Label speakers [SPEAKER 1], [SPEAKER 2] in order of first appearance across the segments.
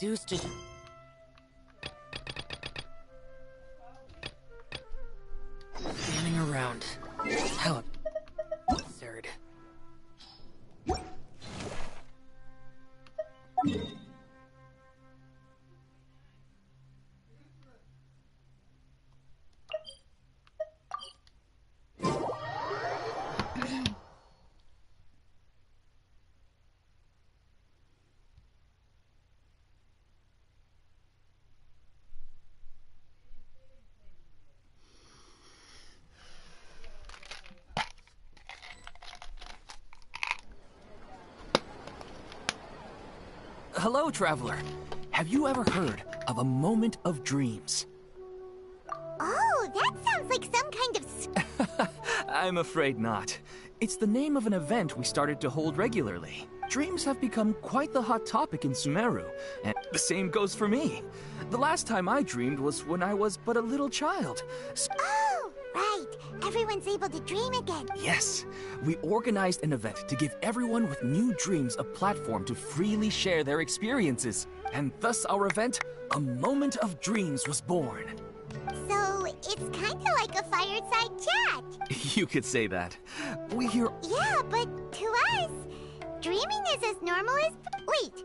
[SPEAKER 1] deuce just... Standing around. How absurd. Hello, traveler. Have you ever heard of a moment of dreams?
[SPEAKER 2] Oh, that sounds like some kind of...
[SPEAKER 1] I'm afraid not. It's the name of an event we started to hold regularly. Dreams have become quite the hot topic in Sumeru, and the same goes for me. The last time I dreamed was when I was but a little child.
[SPEAKER 2] Oh, right. Everyone's able to dream again.
[SPEAKER 1] Yes, we organized an event to give everyone with new dreams a platform to freely share their experiences. And thus our event, A Moment of Dreams, was born.
[SPEAKER 2] So, it's kind of like a fireside chat.
[SPEAKER 1] You could say that. We hear...
[SPEAKER 2] Yeah, but to us, dreaming is as normal as... Wait,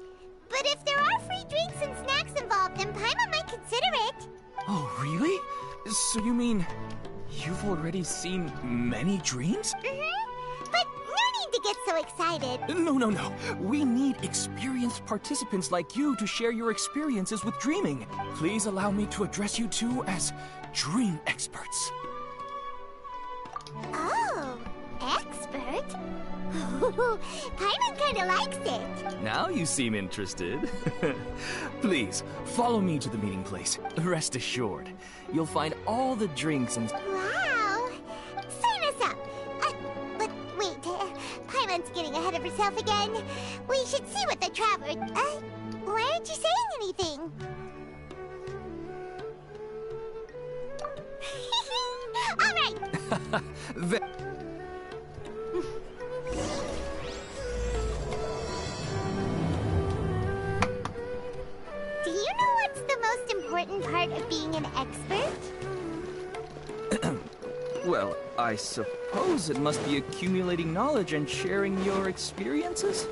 [SPEAKER 2] but if there are free drinks and snacks involved, then Paimon might consider it.
[SPEAKER 1] Oh, really? So you mean... you've already seen many dreams?
[SPEAKER 2] But no need to get so excited.
[SPEAKER 1] No. We need experienced participants like you to share your experiences with dreaming. Please allow me to address you two as dream experts.
[SPEAKER 2] Oh, expert? Paimon kinda likes it.
[SPEAKER 1] Now you seem interested. Please, follow me to the meeting place. Rest assured, you'll find all the drinks and...
[SPEAKER 2] Wow! Sign us up! But wait, Paimon's getting ahead of herself again. We should see what the traveler... why aren't you saying anything? All right! Do you know what's the most important part of being an expert?
[SPEAKER 1] Well, I suppose it must be accumulating knowledge and sharing your experiences?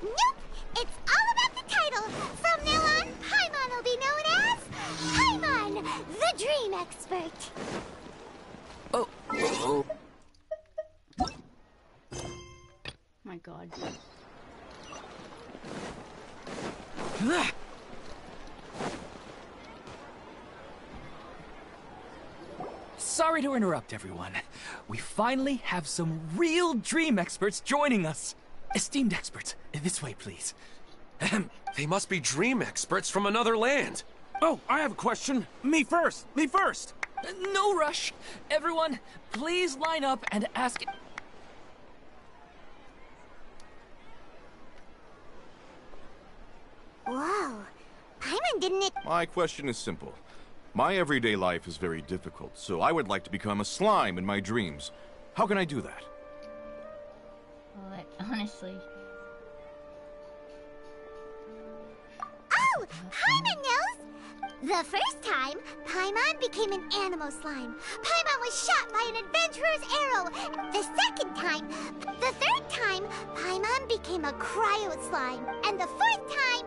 [SPEAKER 2] Nope! It's all about the title! From now on, Paimon will be known as... Paimon, the Dream Expert!
[SPEAKER 1] Oh.
[SPEAKER 3] My god.
[SPEAKER 1] Sorry to interrupt, everyone. We finally have some real dream experts joining us. Esteemed experts, this way, please.
[SPEAKER 4] They must be dream experts from another land.
[SPEAKER 5] Oh, I have a question. Me first.
[SPEAKER 1] No rush. Everyone, please line up and ask...
[SPEAKER 2] Whoa. Paimon didn't...
[SPEAKER 6] My question is simple. My everyday life is very difficult, so I would like to become a slime in my dreams. How can I do that?
[SPEAKER 3] Well, honestly.
[SPEAKER 2] Oh! Paimon knows! The first time, Paimon became an animal slime. Paimon was shot by an adventurer's arrow. The second time, the third time, Paimon became a cryo slime. And the fourth time,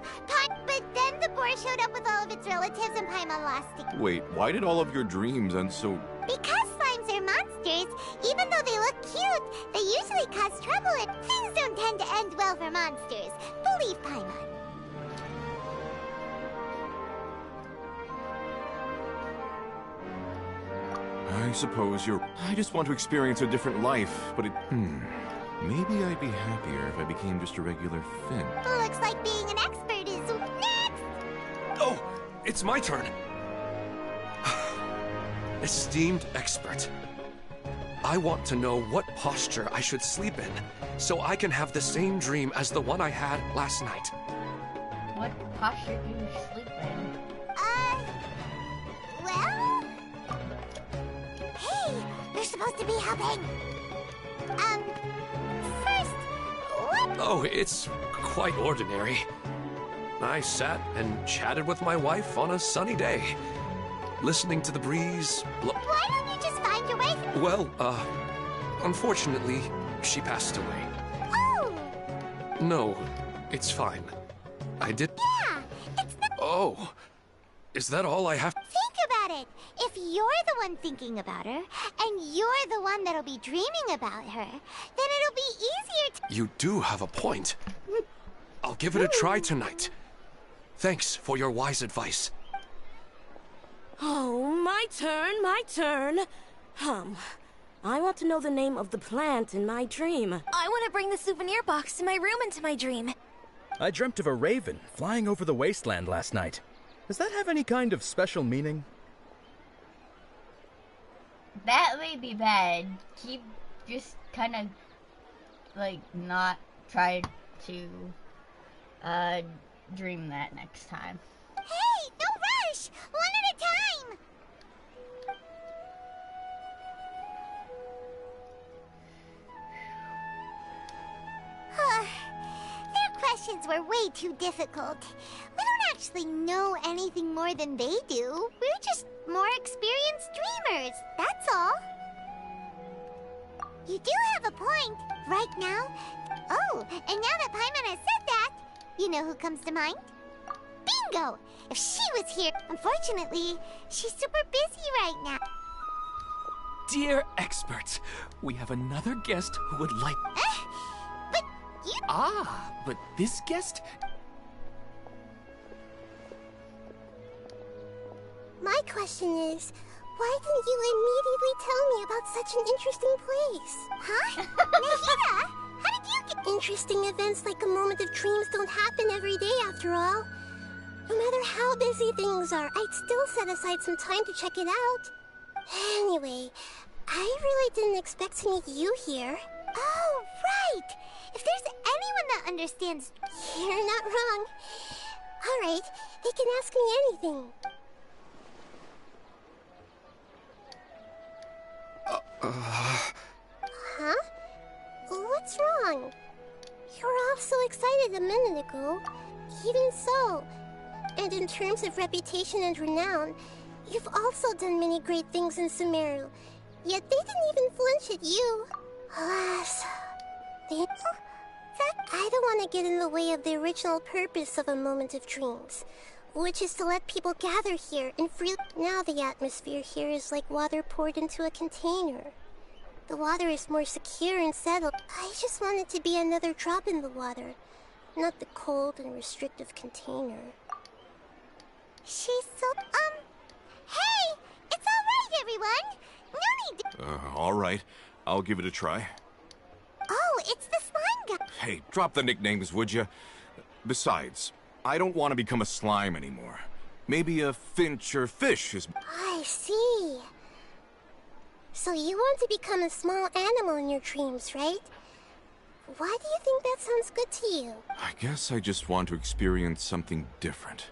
[SPEAKER 2] but then the boar showed up with all of its relatives and Paimon lost it.
[SPEAKER 6] Wait, why did all of your dreams end so...
[SPEAKER 2] Because slimes are monsters, even though they look cute, they usually cause trouble and things don't tend to end well for monsters. Believe Paimon.
[SPEAKER 6] I suppose you're... I just want to experience a different life, but it... Maybe I'd be happier if I became just a regular Finn.
[SPEAKER 2] Looks like being an expert is next!
[SPEAKER 4] Oh, it's my turn. Esteemed expert. I want to know what posture I should sleep in, so I can have the same dream as the one I had last night.
[SPEAKER 3] What posture do you sleep in?
[SPEAKER 2] Well... Hey, you're supposed to be helping. First, what...
[SPEAKER 4] Oh, it's quite ordinary. I sat and chatted with my wife on a sunny day, listening to the breeze.
[SPEAKER 2] Why don't you just find your wife?
[SPEAKER 4] Well, unfortunately, she passed away.
[SPEAKER 2] Oh!
[SPEAKER 4] No, it's fine. I did.
[SPEAKER 2] Yeah, it's not.
[SPEAKER 4] Oh, is that all I have?
[SPEAKER 2] Think about it. If you're the one thinking about her, and you're the one that'll be dreaming about her, then it'll be easier to.
[SPEAKER 4] You do have a point. I'll give it a try tonight. Thanks for your wise advice.
[SPEAKER 7] Oh, my turn, my turn. I want to know the name of the plant in my dream.
[SPEAKER 8] I want to bring the souvenir box to my room into my dream.
[SPEAKER 9] I dreamt of a raven flying over the wasteland last night. Does that have any kind of special meaning?
[SPEAKER 3] That may be bad. Keep just kind of like not try to dream that next time.
[SPEAKER 2] Hey, no rush! One at a time! Their questions were way too difficult. We don't actually know anything more than they do. We're just more experienced dreamers, that's all. You do have a point. Right now? Oh, and now that Paimon has said that, you know who comes to mind? Bingo! If she was here, unfortunately, she's super busy right now.
[SPEAKER 1] Dear experts, we have another guest who would like...
[SPEAKER 2] But you...
[SPEAKER 1] Ah, but this guest...
[SPEAKER 2] My question is, why didn't you immediately tell me about such an interesting place? Huh? Nahida, how did you get... Interesting events like a moment of dreams don't happen every day after all. No matter how busy things are, I'd still set aside some time to check it out. Anyway, I really didn't expect to meet you here. Oh, right! If there's anyone that understands, you're not wrong. All right, they can ask me anything. Huh? What's wrong? You were all so excited a minute ago. Even so, and in terms of reputation and renown, you've also done many great things in Sumeru. Yet they didn't even flinch at you. Alas, I don't want to get in the way of the original purpose of a moment of dreams, which is to let people gather here and free. Now the atmosphere here is like water poured into a container. The water is more secure and settled. I just want it to be another drop in the water, not the cold and restrictive container. She's so, hey! It's alright, everyone! No need to...
[SPEAKER 6] All right. I'll give it a try.
[SPEAKER 2] Oh, it's the slime guy!
[SPEAKER 6] Hey, drop the nicknames, would you? Besides, I don't want to become a slime anymore. Maybe a finch or fish is...
[SPEAKER 2] I see. So you want to become a small animal in your dreams, right? Why do you think that sounds good to you?
[SPEAKER 6] I guess I just want to experience something different.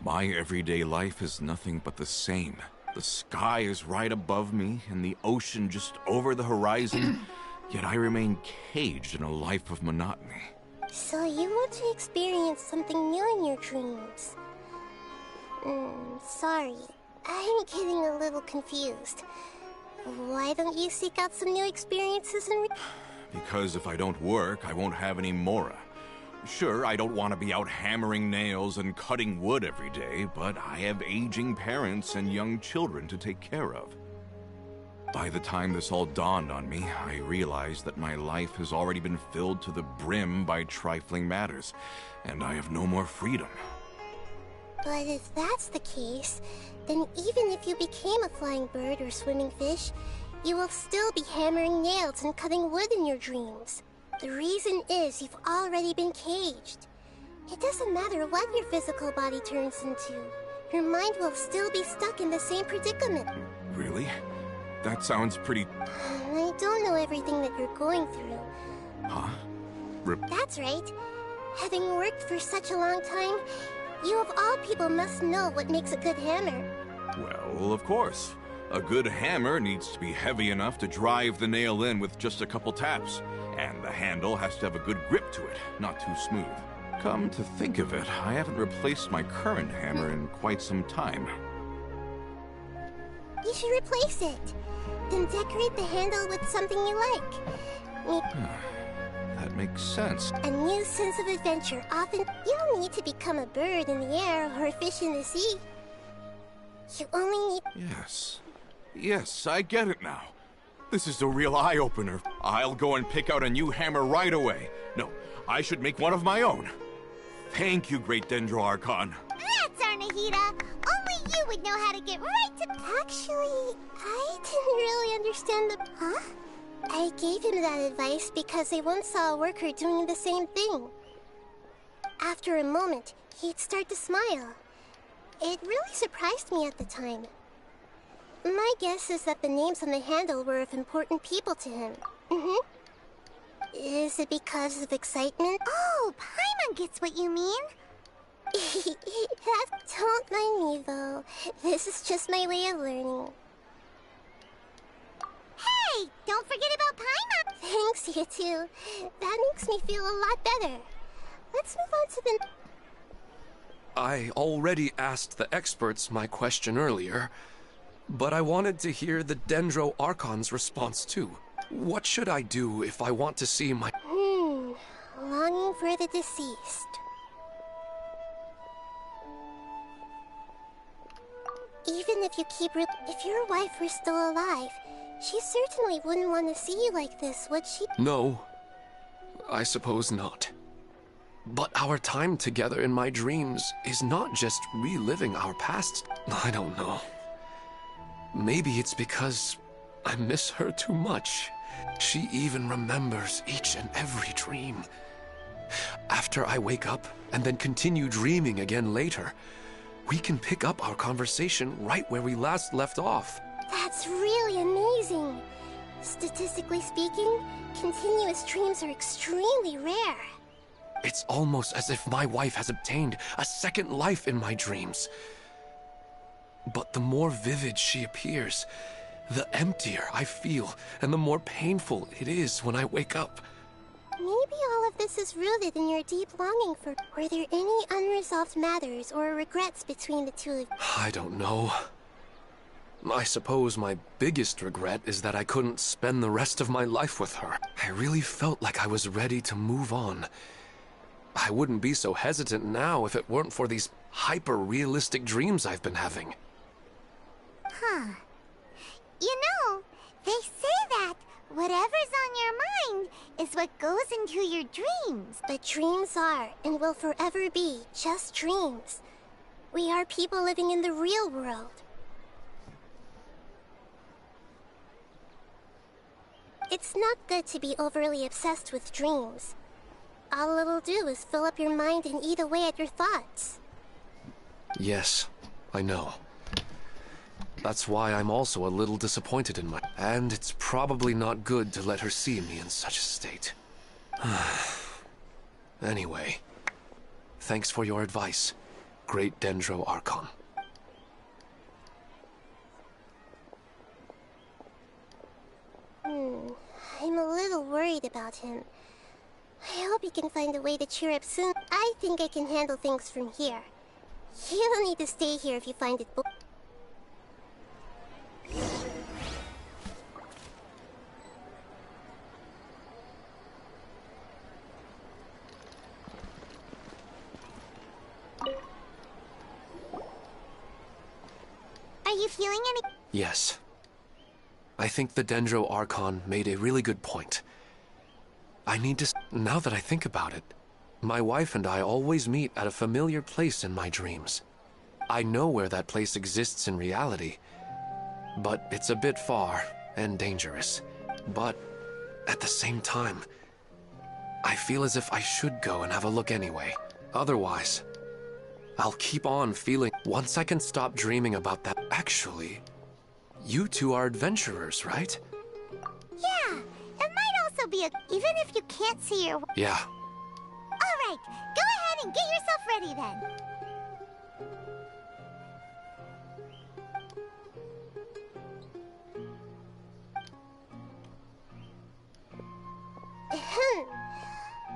[SPEAKER 6] My everyday life is nothing but the same. The sky is right above me, and the ocean just over the horizon, yet I remain caged in a life of monotony.
[SPEAKER 2] So you want to experience something new in your dreams? Sorry. I'm getting a little confused. Why don't you seek out some new experiences and...
[SPEAKER 6] Because if I don't work, I won't have any Mora. Sure, I don't want to be out hammering nails and cutting wood every day, but I have aging parents and young children to take care of. By the time this all dawned on me, I realized that my life has already been filled to the brim by trifling matters, and I have no more freedom.
[SPEAKER 2] But if that's the case, then even if you became a flying bird or swimming fish, you will still be hammering nails and cutting wood in your dreams. The reason is you've already been caged. It doesn't matter what your physical body turns into. Your mind will still be stuck in the same predicament.
[SPEAKER 6] Really? That sounds pretty...
[SPEAKER 2] I don't know everything that you're going through.
[SPEAKER 6] Huh?
[SPEAKER 2] That's right. Having worked for such a long time, you of all people must know what makes a good hammer.
[SPEAKER 6] Well, of course. A good hammer needs to be heavy enough to drive the nail in with just a couple taps. And the handle has to have a good grip to it, not too smooth. Come to think of it, I haven't replaced my current hammer in quite some time.
[SPEAKER 2] You should replace it. Then decorate the handle with something you like.
[SPEAKER 6] That makes sense.
[SPEAKER 2] A new sense of adventure often... You don't need to become a bird in the air or a fish in the sea. You only need...
[SPEAKER 6] Yes, I get it now. This is a real eye-opener. I'll go and pick out a new hammer right away. No, I should make one of my own. Thank you, Great Dendro Archon.
[SPEAKER 2] That's Arnahita. Only you would know how to get right to... Actually, I didn't really understand the... Huh? I gave him that advice because I once saw a worker doing the same thing. After a moment, he'd start to smile. It really surprised me at the time. My guess is that the names on the handle were of important people to him. Is it because of excitement? Oh, Paimon gets what you mean. Don't mind me, though. This is just my way of learning. Hey, don't forget about Paimon! Thanks, you too. That makes me feel a lot better. Let's move on to the...
[SPEAKER 4] I already asked the experts my question earlier, but I wanted to hear the Dendro Archon's response too. What should I do if I want to see my...
[SPEAKER 2] Longing for the deceased. Even if you keep... If your wife were still alive, she certainly wouldn't want to see you like this, would she?
[SPEAKER 4] No, I suppose not. But our time together in my dreams is not just reliving our past. I don't know. Maybe it's because I miss her too much. She even remembers each and every dream. After I wake up and then continue dreaming again later, we can pick up our conversation right where we last left off.
[SPEAKER 2] That's really amazing. Statistically speaking, continuous dreams are extremely rare.
[SPEAKER 4] It's almost as if my wife has obtained a second life in my dreams. But the more vivid she appears, the emptier I feel, and the more painful it is when I wake up.
[SPEAKER 2] Maybe all of this is rooted in your deep longing for... Were there any unresolved matters or regrets between the two of you?
[SPEAKER 4] I don't know. I suppose my biggest regret is that I couldn't spend the rest of my life with her. I really felt like I was ready to move on. I wouldn't be so hesitant now if it weren't for these hyper-realistic dreams I've been having.
[SPEAKER 2] Huh. You know, they say that whatever's on your mind is what goes into your dreams. But dreams are, and will forever be, just dreams. We are people living in the real world. It's not good to be overly obsessed with dreams. All it'll do is fill up your mind and eat away at your thoughts.
[SPEAKER 4] Yes, I know. That's why I'm also a little disappointed in my... And it's probably not good to let her see me in such a state. Anyway, thanks for your advice, Great Dendro Archon.
[SPEAKER 2] I'm a little worried about him. I hope he can find a way to cheer up soon. I think I can handle things from here. You don't need to stay here if you find it Are you feeling any...
[SPEAKER 4] Yes. I think the Dendro Archon made a really good point. I need to... Now that I think about it, my wife and I always meet at a familiar place in my dreams. I know where that place exists in reality, but it's a bit far and dangerous. But at the same time, I feel as if I should go and have a look anyway. Otherwise, I'll keep on feeling... Once I can stop dreaming about that... Actually, you two are adventurers, right?
[SPEAKER 2] Yeah, it might also be a... Even if you can't see your...
[SPEAKER 4] Yeah.
[SPEAKER 2] Alright, go ahead and get yourself ready then.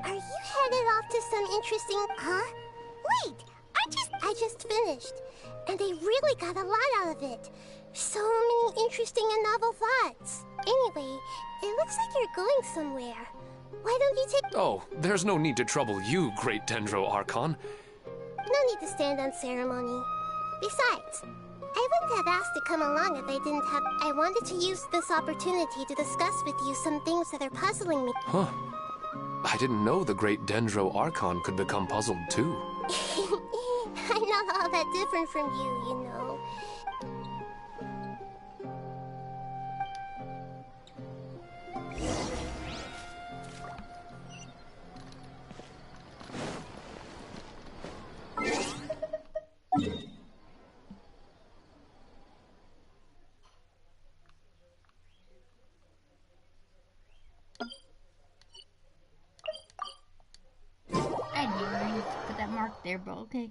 [SPEAKER 2] Are you headed off to some interesting... Huh? Wait! I just finished. And I really got a lot out of it. So many interesting and novel thoughts. Anyway, it looks like you're going somewhere. Why don't you take...
[SPEAKER 4] Oh, there's no need to trouble you, Great Dendro Archon.
[SPEAKER 2] No need to stand on ceremony. Besides, I wouldn't have asked to come along if I didn't have... I wanted to use this opportunity to discuss with you some things that are puzzling me.
[SPEAKER 4] Huh. I didn't know the Great Dendro Archon could become puzzled too.
[SPEAKER 2] I'm not all that different from you know.
[SPEAKER 3] I didn't put that mark there, but okay.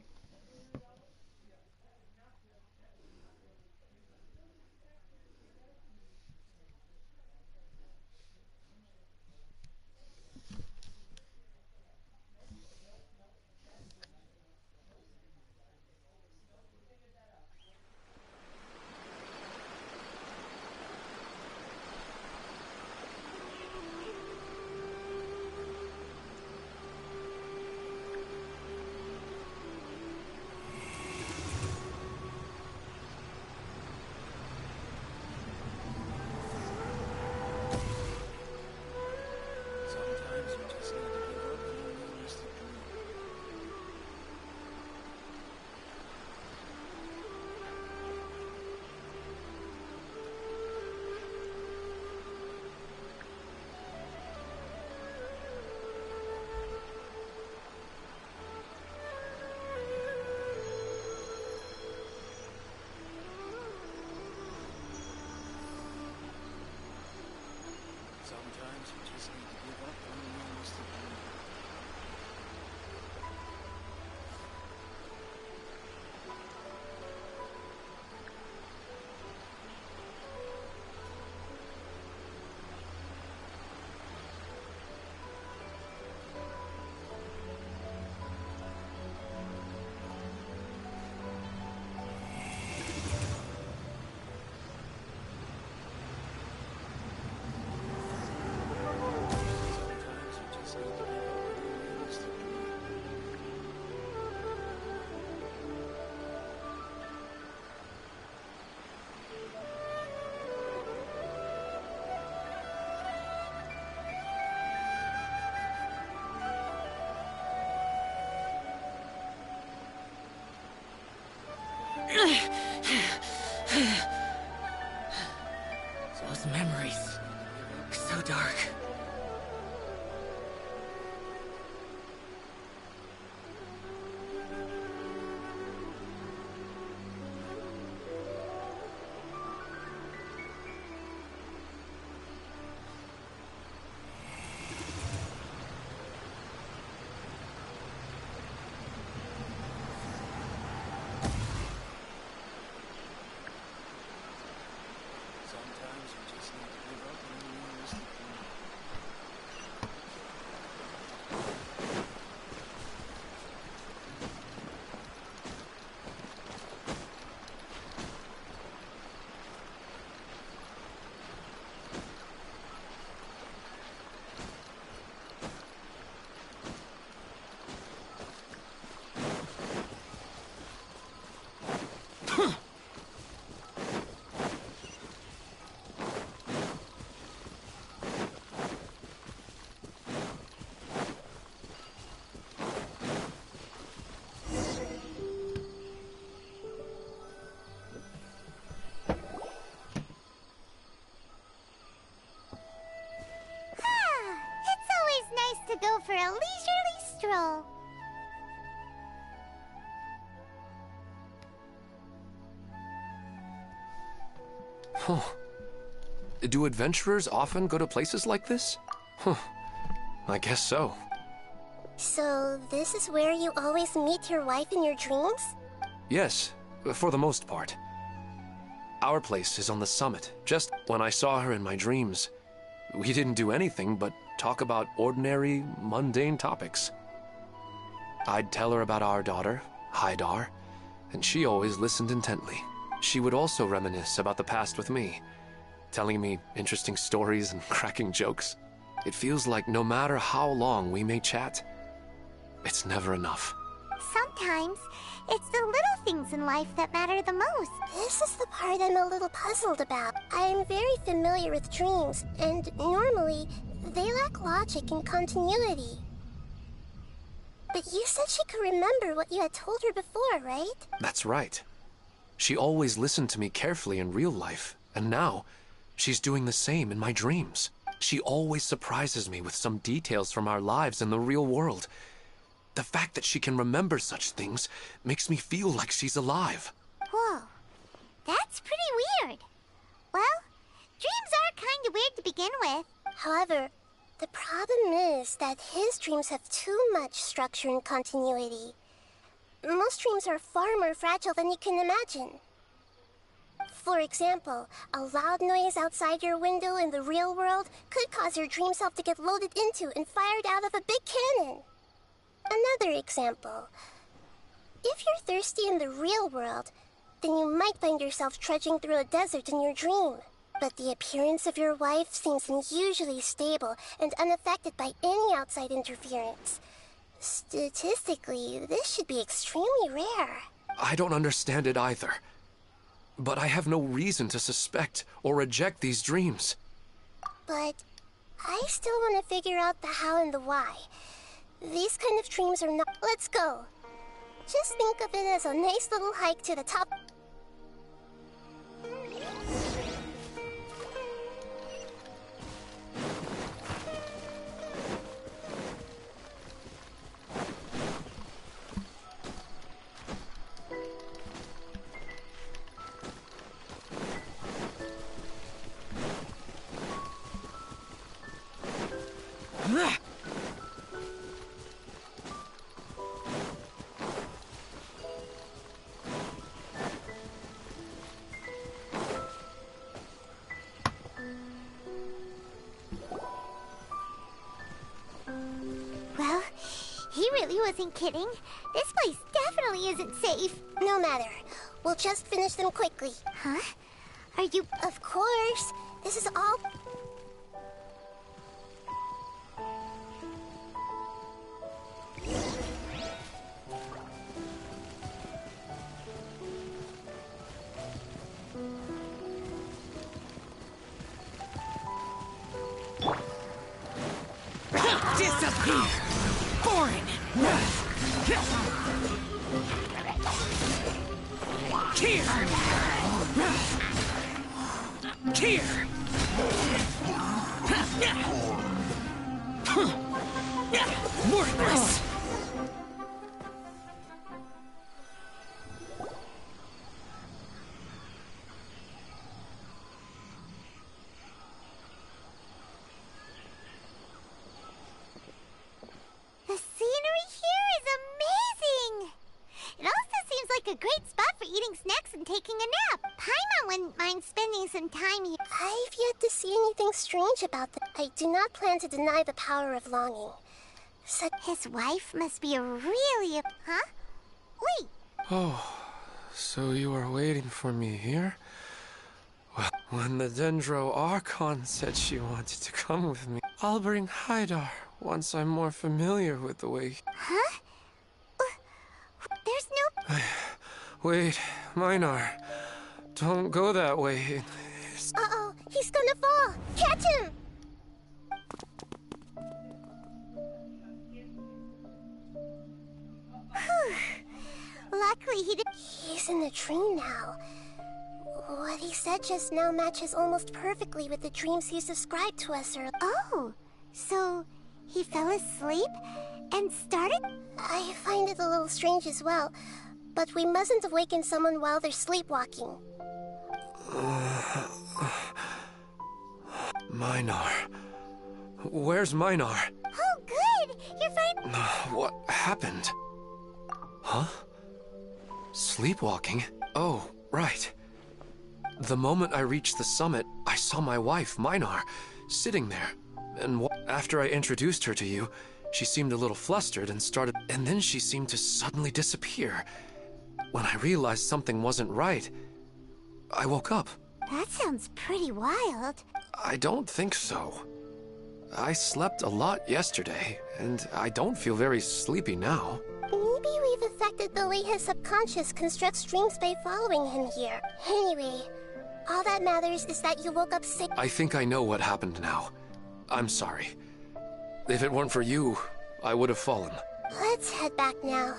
[SPEAKER 5] Sometimes you just need to give up on the realistic dream. Sometimes you just need to give up on the realistic dream.
[SPEAKER 7] Those memories. So dark.
[SPEAKER 5] Sometimes you just need to give up on the realistic dream.
[SPEAKER 2] It's always nice to go for a leisurely stroll.
[SPEAKER 4] Huh. Do adventurers often go to places like this? Huh. I guess so.
[SPEAKER 2] So, this is where you always meet your wife in your dreams?
[SPEAKER 4] Yes, for the most part. Our place is on the summit, just when I saw her in my dreams. We didn't do anything but talk about ordinary, mundane topics. I'd tell her about our daughter, Haidar, and she always listened intently. She would also reminisce about the past with me, telling me interesting stories and cracking jokes. It feels like no matter how long we may chat, it's never enough.
[SPEAKER 2] Sometimes, it's the little things in life that matter the most.
[SPEAKER 10] This is the part I'm a little puzzled about. I'm very familiar with dreams, and normally, they lack logic and continuity. But you said she could remember what you had told her before, right?
[SPEAKER 4] That's right. She always listened to me carefully in real life, and now, she's doing the same in my dreams. She always surprises me with some details from our lives in the real world. The fact that she can remember such things makes me feel like she's alive.
[SPEAKER 2] Whoa, that's pretty weird. Well, dreams are kind of weird to begin with.
[SPEAKER 10] However, the problem is that his dreams have too much structure and continuity. Most dreams are far more fragile than you can imagine. For example, a loud noise outside your window in the real world could cause your dream self to get loaded into and fired out of a big cannon. Another example. If you're thirsty in the real world, then you might find yourself trudging through a desert in your dream. But the appearance of your wife seems unusually stable and unaffected by any outside interference. Statistically, this should be extremely rare.
[SPEAKER 4] I don't understand it either. But I have no reason to suspect or reject these dreams.
[SPEAKER 10] But I still want to figure out the how and the why. These kind of dreams are not... Let's go. Just think of it as a nice little hike to the top.
[SPEAKER 2] Well, he really wasn't kidding. This place definitely isn't safe.
[SPEAKER 10] No matter. We'll just finish them quickly.
[SPEAKER 2] Huh? Are you...
[SPEAKER 10] Of course. This is all...
[SPEAKER 1] Disappear! Foreign! Here! Here! Worthless!
[SPEAKER 2] The scenery here is amazing! It also seems like a great spot for eating snacks and taking a nap. Paimon wouldn't mind spending some time here.
[SPEAKER 10] I've yet to see anything strange about them. I do not plan to deny the power of longing.
[SPEAKER 2] His wife must be a really... Huh? Wait.
[SPEAKER 4] Oh, so you are waiting for me here? Well, when the Dendro Archon said she wanted to come with me, I'll bring Haidar once I'm more familiar with the way...
[SPEAKER 2] Huh? There's no...
[SPEAKER 4] Wait, Minar. Don't go that way.
[SPEAKER 10] Uh-oh, he's gonna fall! Catch him!
[SPEAKER 2] Luckily he did...
[SPEAKER 10] He's in the dream now. What he said just now matches almost perfectly with the dreams he's described to us earlier.
[SPEAKER 2] Oh, so he fell asleep and started...
[SPEAKER 10] I find it a little strange as well, but we mustn't awaken someone while they're sleepwalking.
[SPEAKER 4] Minar. Where's Minar?
[SPEAKER 2] Oh, good! You're fine.
[SPEAKER 4] What happened? Huh? Sleepwalking? Oh, right. The moment I reached the summit, I saw my wife, Minar, sitting there. And after I introduced her to you, she seemed a little flustered and then she seemed to suddenly disappear. When I realized something wasn't right, I woke up.
[SPEAKER 2] That sounds pretty wild.
[SPEAKER 4] I don't think so. I slept a lot yesterday, and I don't feel very sleepy now.
[SPEAKER 10] Maybe we've affected the way his subconscious constructs dreams by following him here. Anyway, all that matters is that you woke up sick.
[SPEAKER 4] I think I know what happened now. I'm sorry. If it weren't for you, I would have fallen.
[SPEAKER 10] Let's head back now.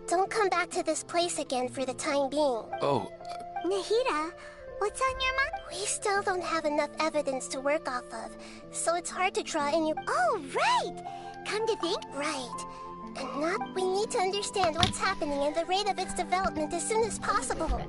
[SPEAKER 10] Don't come back to this place again for the time being.
[SPEAKER 4] Oh.
[SPEAKER 2] Nahida, what's on your mind?
[SPEAKER 10] We still don't have enough evidence to work off of, so it's hard to draw any...
[SPEAKER 2] Oh, right! Come to think...
[SPEAKER 10] Right. And not... We need to understand what's happening and the rate of its development as soon as possible.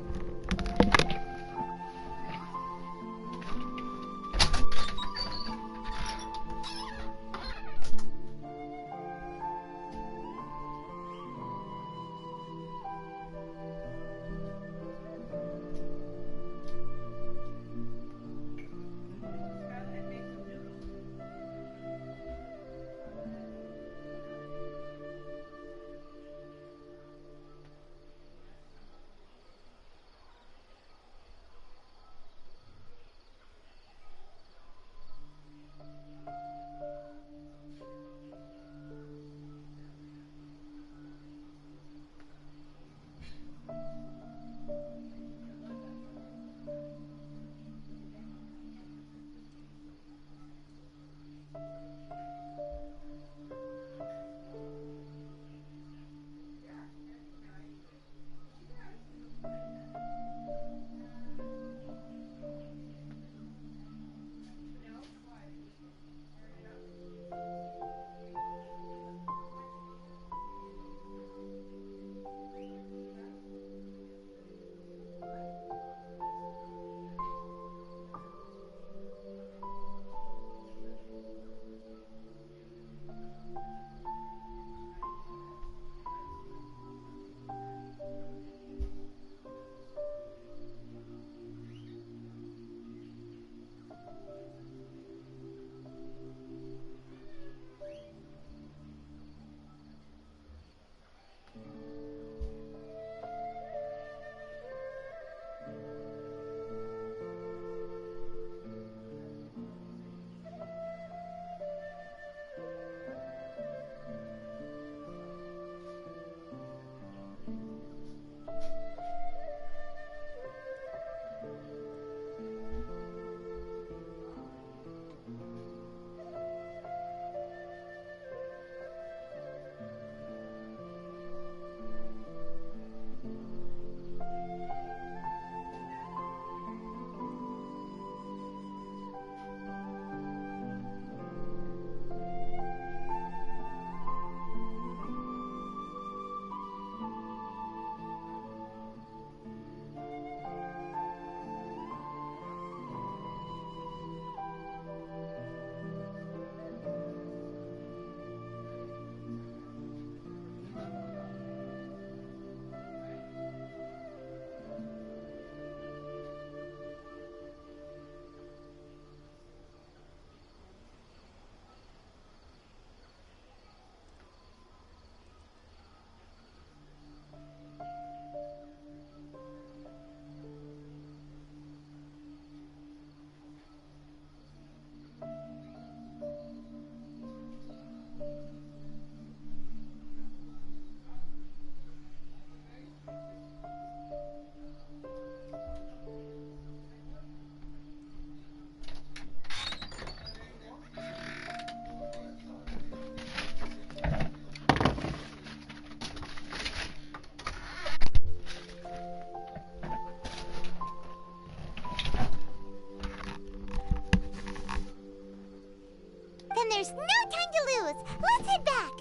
[SPEAKER 2] There's no time to lose. Let's head back.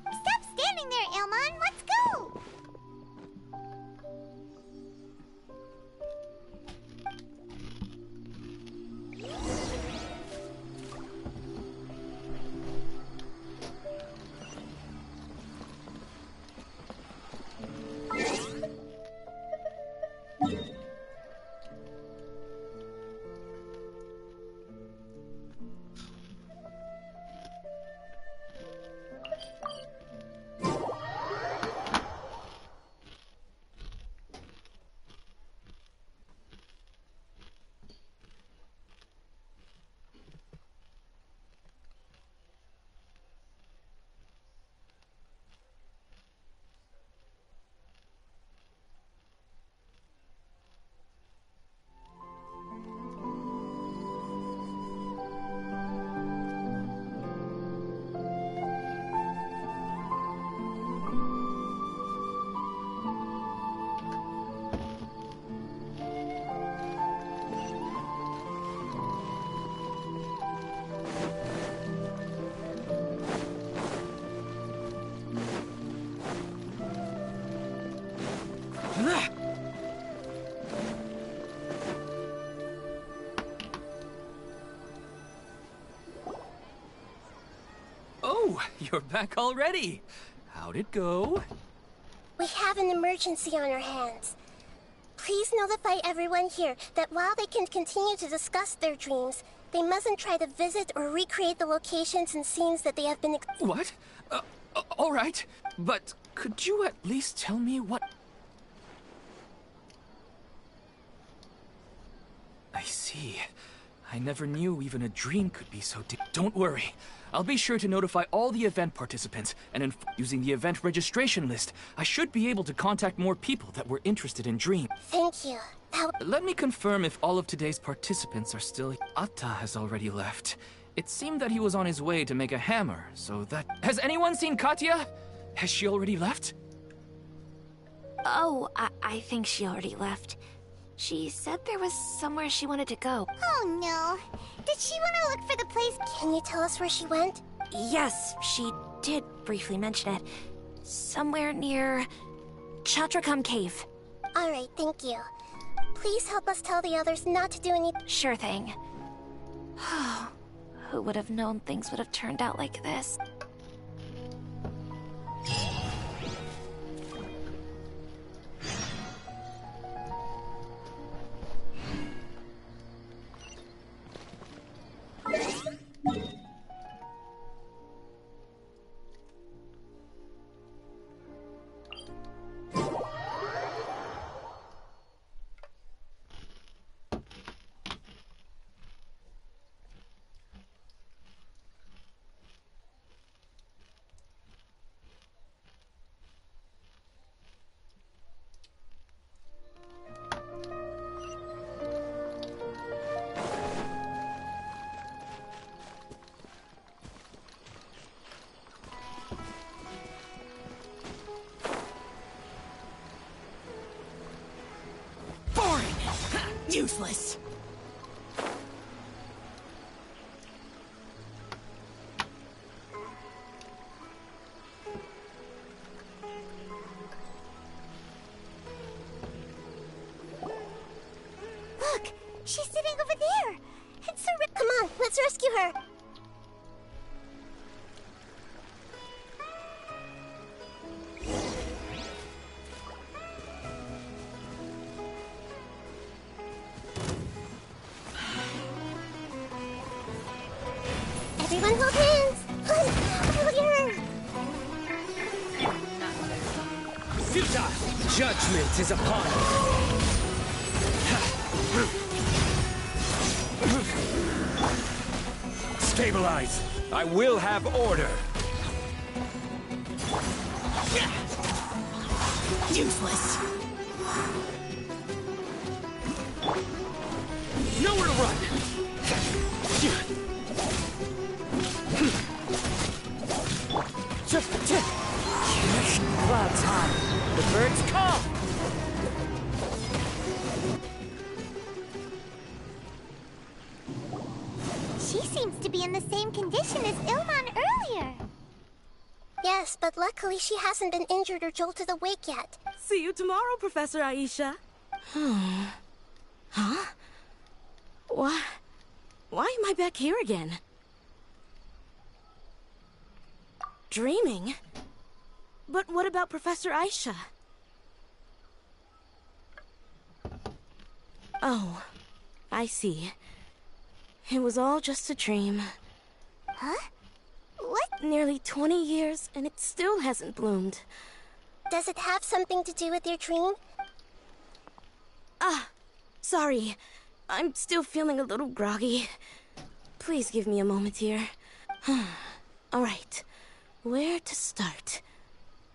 [SPEAKER 2] Stop standing there, Elmon. Let's go.
[SPEAKER 1] Oh, you're back already. How'd it go?
[SPEAKER 10] We have an emergency on our hands. Please notify everyone here that while they can continue to discuss their dreams, they mustn't try to visit or recreate the locations and scenes that they have been.
[SPEAKER 1] What? All right. But could you at least tell me what... I see. I never knew even a dream could be so deep. Don't worry. I'll be sure to notify all the event participants, and using the event registration list, I should be able to contact more people that were interested in dreams.
[SPEAKER 10] Thank you.
[SPEAKER 1] Let me confirm if all of today's participants are still... Atta has already left. It seemed that he was on his way to make a hammer, so that... Has anyone seen Katya? Has she already left?
[SPEAKER 8] Oh, I think she already left. She said there was somewhere she wanted to go.
[SPEAKER 2] Oh no. Did she want to look for the place?
[SPEAKER 10] Can you tell us where she went?
[SPEAKER 8] Yes, she did briefly mention it. Somewhere near Chatrakam Cave.
[SPEAKER 10] Alright, thank you. Please help us tell the others not to do anything.
[SPEAKER 8] Sure thing. Who would have known things would have turned out like this?
[SPEAKER 7] Useless.
[SPEAKER 2] Look, she's sitting over there. It's a...
[SPEAKER 10] Come on, let's rescue her. Everyone hold hands! Look at her!
[SPEAKER 9] Suta! Judgment is upon you! Stabilize! I will have order!
[SPEAKER 7] Useless.
[SPEAKER 9] Nowhere to run! Clouds high. The birds come!
[SPEAKER 2] She seems to be in the same condition as Ilman earlier.
[SPEAKER 10] Yes, but luckily she hasn't been injured or jolted awake yet.
[SPEAKER 7] See you tomorrow, Professor Aisha. Huh? Why am I back here again? Dreaming? But what about Professor Aisha? Oh, I see. It was all just a dream.
[SPEAKER 2] Huh? What?
[SPEAKER 7] Nearly 20 years, and it still hasn't bloomed.
[SPEAKER 10] Does it have something to do with your dream?
[SPEAKER 7] Ah, sorry. I'm still feeling a little groggy. Please give me a moment here. All right, where to start?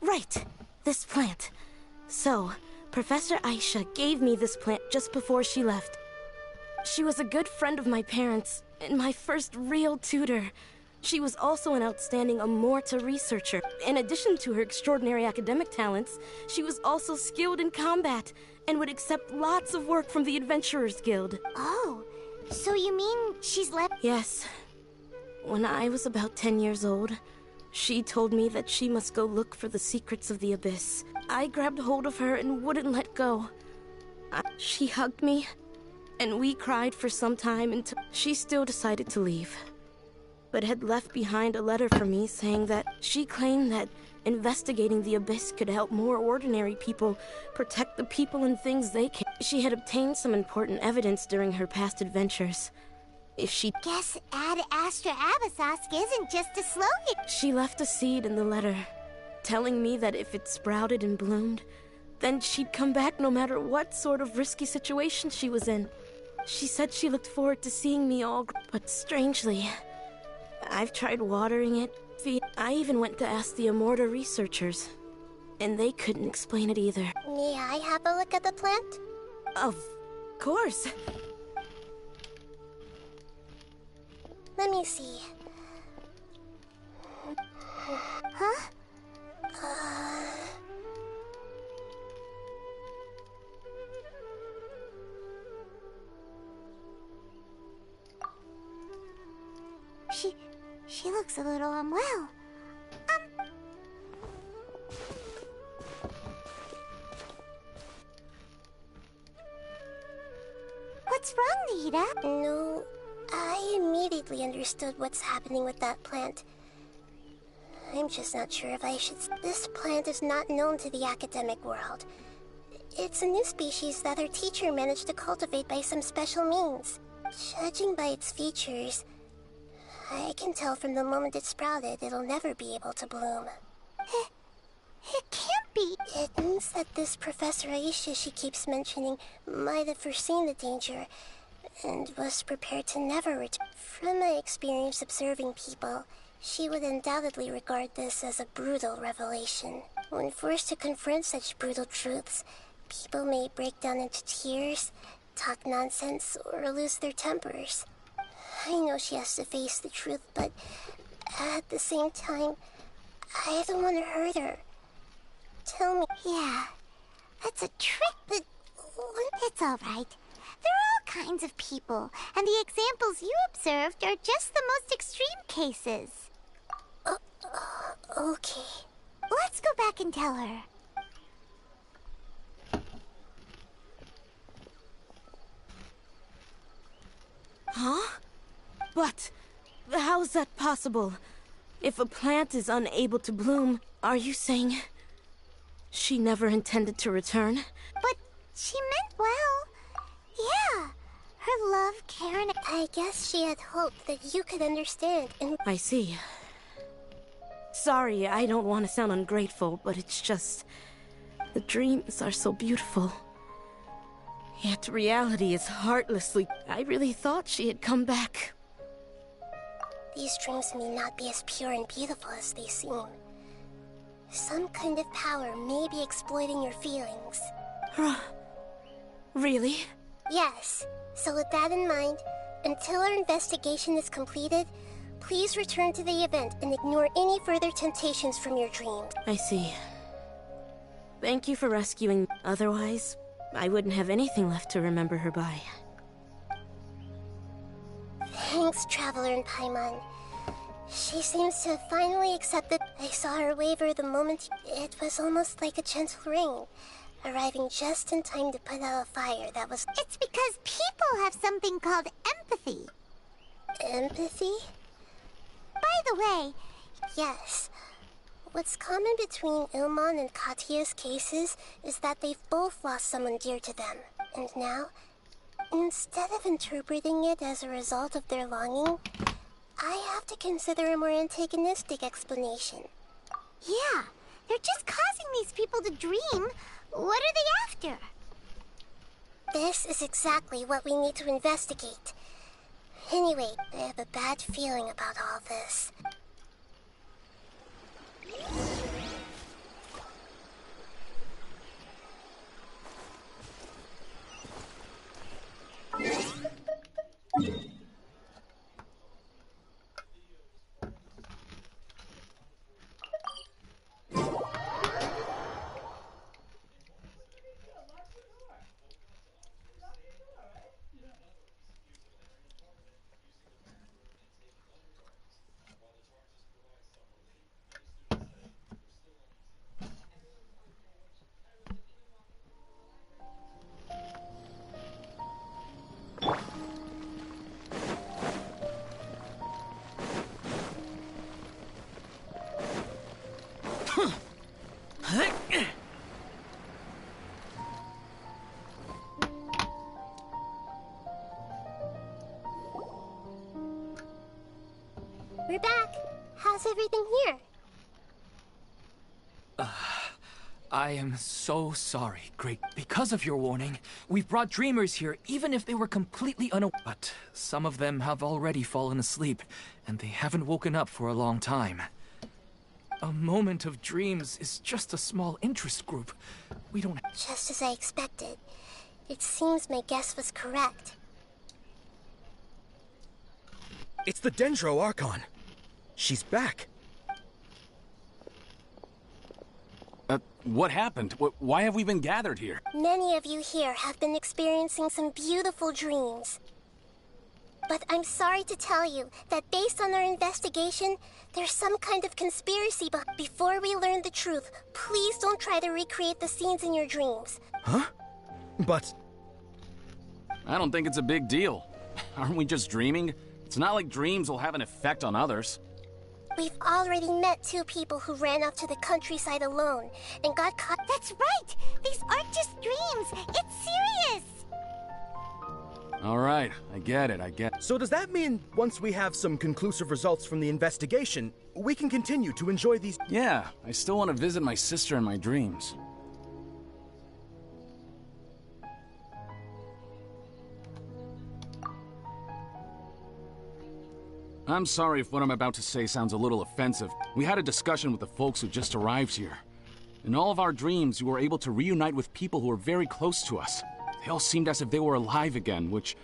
[SPEAKER 7] Right, this plant. So, Professor Aisha gave me this plant just before she left. She was a good friend of my parents, and my first real tutor. She was also an outstanding Amorta researcher. In addition to her extraordinary academic talents, she was also skilled in combat, and would accept lots of work from the Adventurers Guild.
[SPEAKER 2] Oh, so you mean she's left?
[SPEAKER 7] Yes. When I was about 10 years old, she told me that she must go look for the secrets of the Abyss. I grabbed hold of her and wouldn't let go. She hugged me, and we cried for some time until she still decided to leave. But had left behind a letter for me saying that she claimed that investigating the Abyss could help more ordinary people protect the people and things they can. She had obtained some important evidence during her past adventures. If she...
[SPEAKER 2] Guess Ad Astra Abyssosque isn't just a slogan.
[SPEAKER 7] She left a seed in the letter, telling me that if it sprouted and bloomed, then she'd come back no matter what sort of risky situation she was in. She said she looked forward to seeing me all... But strangely, I've tried watering it. I even went to ask the Amorta researchers, and they couldn't explain it either.
[SPEAKER 10] May I have a look at the plant?
[SPEAKER 7] Of course.
[SPEAKER 10] Let me see.
[SPEAKER 2] Huh? She looks a little unwell. What's wrong, Nita?
[SPEAKER 10] No, I immediately understood what's happening with that plant. I'm just not sure if I should... This plant is not known to the academic world. It's a new species that our teacher managed to cultivate by some special means. Judging by its features, I can tell from the moment it sprouted, it'll never be able to bloom.
[SPEAKER 2] It can't be.
[SPEAKER 10] It means that this Professor Aisha she keeps mentioning might have foreseen the danger and was prepared to never return. From my experience observing people, she would undoubtedly regard this as a brutal revelation. When forced to confront such brutal truths, people may break down into tears, talk nonsense, or lose their tempers. I know she has to face the truth, but at the same time, I don't want to hurt her. Tell me.
[SPEAKER 2] Yeah, that's a trick, but it's all right. There are all kinds of people, and the examples you observed are just the most extreme cases.
[SPEAKER 10] Okay.
[SPEAKER 2] Let's go back and tell her.
[SPEAKER 7] Huh? But how is that possible? If a plant is unable to bloom, are you saying she never intended to return?
[SPEAKER 2] But she meant well. Yeah. Her love, care, and...
[SPEAKER 10] I guess she had hoped that you could understand and...
[SPEAKER 7] I see. Sorry, I don't want to sound ungrateful, but it's just... The dreams are so beautiful. Yet reality is heartlessly... I really thought she had come back.
[SPEAKER 10] These dreams may not be as pure and beautiful as they seem. Some kind of power may be exploiting your feelings.
[SPEAKER 7] Really?
[SPEAKER 10] Yes. So with that in mind, until our investigation is completed, please return to the event and ignore any further temptations from your dreams.
[SPEAKER 7] I see. Thank you for rescuing me. Otherwise, I wouldn't have anything left to remember her by.
[SPEAKER 10] Thanks, Traveler and Paimon. She seems to have finally accepted. I saw her waver the moment it was almost like a gentle rain, arriving just in time to put out a fire that was...
[SPEAKER 2] It's because people have something called empathy.
[SPEAKER 10] Empathy?
[SPEAKER 2] By the way...
[SPEAKER 10] Yes. What's common between Ilmon and Katya's cases is that they've both lost someone dear to them. And now, Instead of interpreting it as a result of their longing, I have to consider a more antagonistic explanation.
[SPEAKER 2] Yeah, they're just causing these people to dream. What are they after?
[SPEAKER 10] This is exactly what we need to investigate. Anyway, I have a bad feeling about all this. We're back. How's everything here?
[SPEAKER 1] I am so sorry, Great. Because of your warning, we've brought dreamers here even if they were completely unaware. But some of them have already fallen asleep, and they haven't woken up for a long time. A moment of dreams is just a small interest group. We don't...
[SPEAKER 10] Just as I expected. It seems my guess was correct.
[SPEAKER 9] It's the Dendro Archon. She's back.
[SPEAKER 5] What happened? Why have we been gathered here?
[SPEAKER 10] Many of you here have been experiencing some beautiful dreams. But I'm sorry to tell you that based on our investigation, there's some kind of conspiracy before we learn the truth, please don't try to recreate the scenes in your dreams.
[SPEAKER 9] Huh? But...
[SPEAKER 5] I don't think it's a big deal. Aren't we just dreaming? It's not like dreams will have an effect on others.
[SPEAKER 10] We've already met 2 people who ran off to the countryside alone and got caught.
[SPEAKER 2] That's right! These aren't just dreams! It's serious!
[SPEAKER 5] All right, I get it.
[SPEAKER 9] So does that mean once we have some conclusive results from the investigation, we can continue to enjoy these...
[SPEAKER 5] Yeah, I still want to visit my sister in my dreams. I'm sorry if what I'm about to say sounds a little offensive. We had a discussion with the folks who just arrived here. In all of our dreams, we were able to reunite with people who were very close to us. They all seemed as if they were alive again, which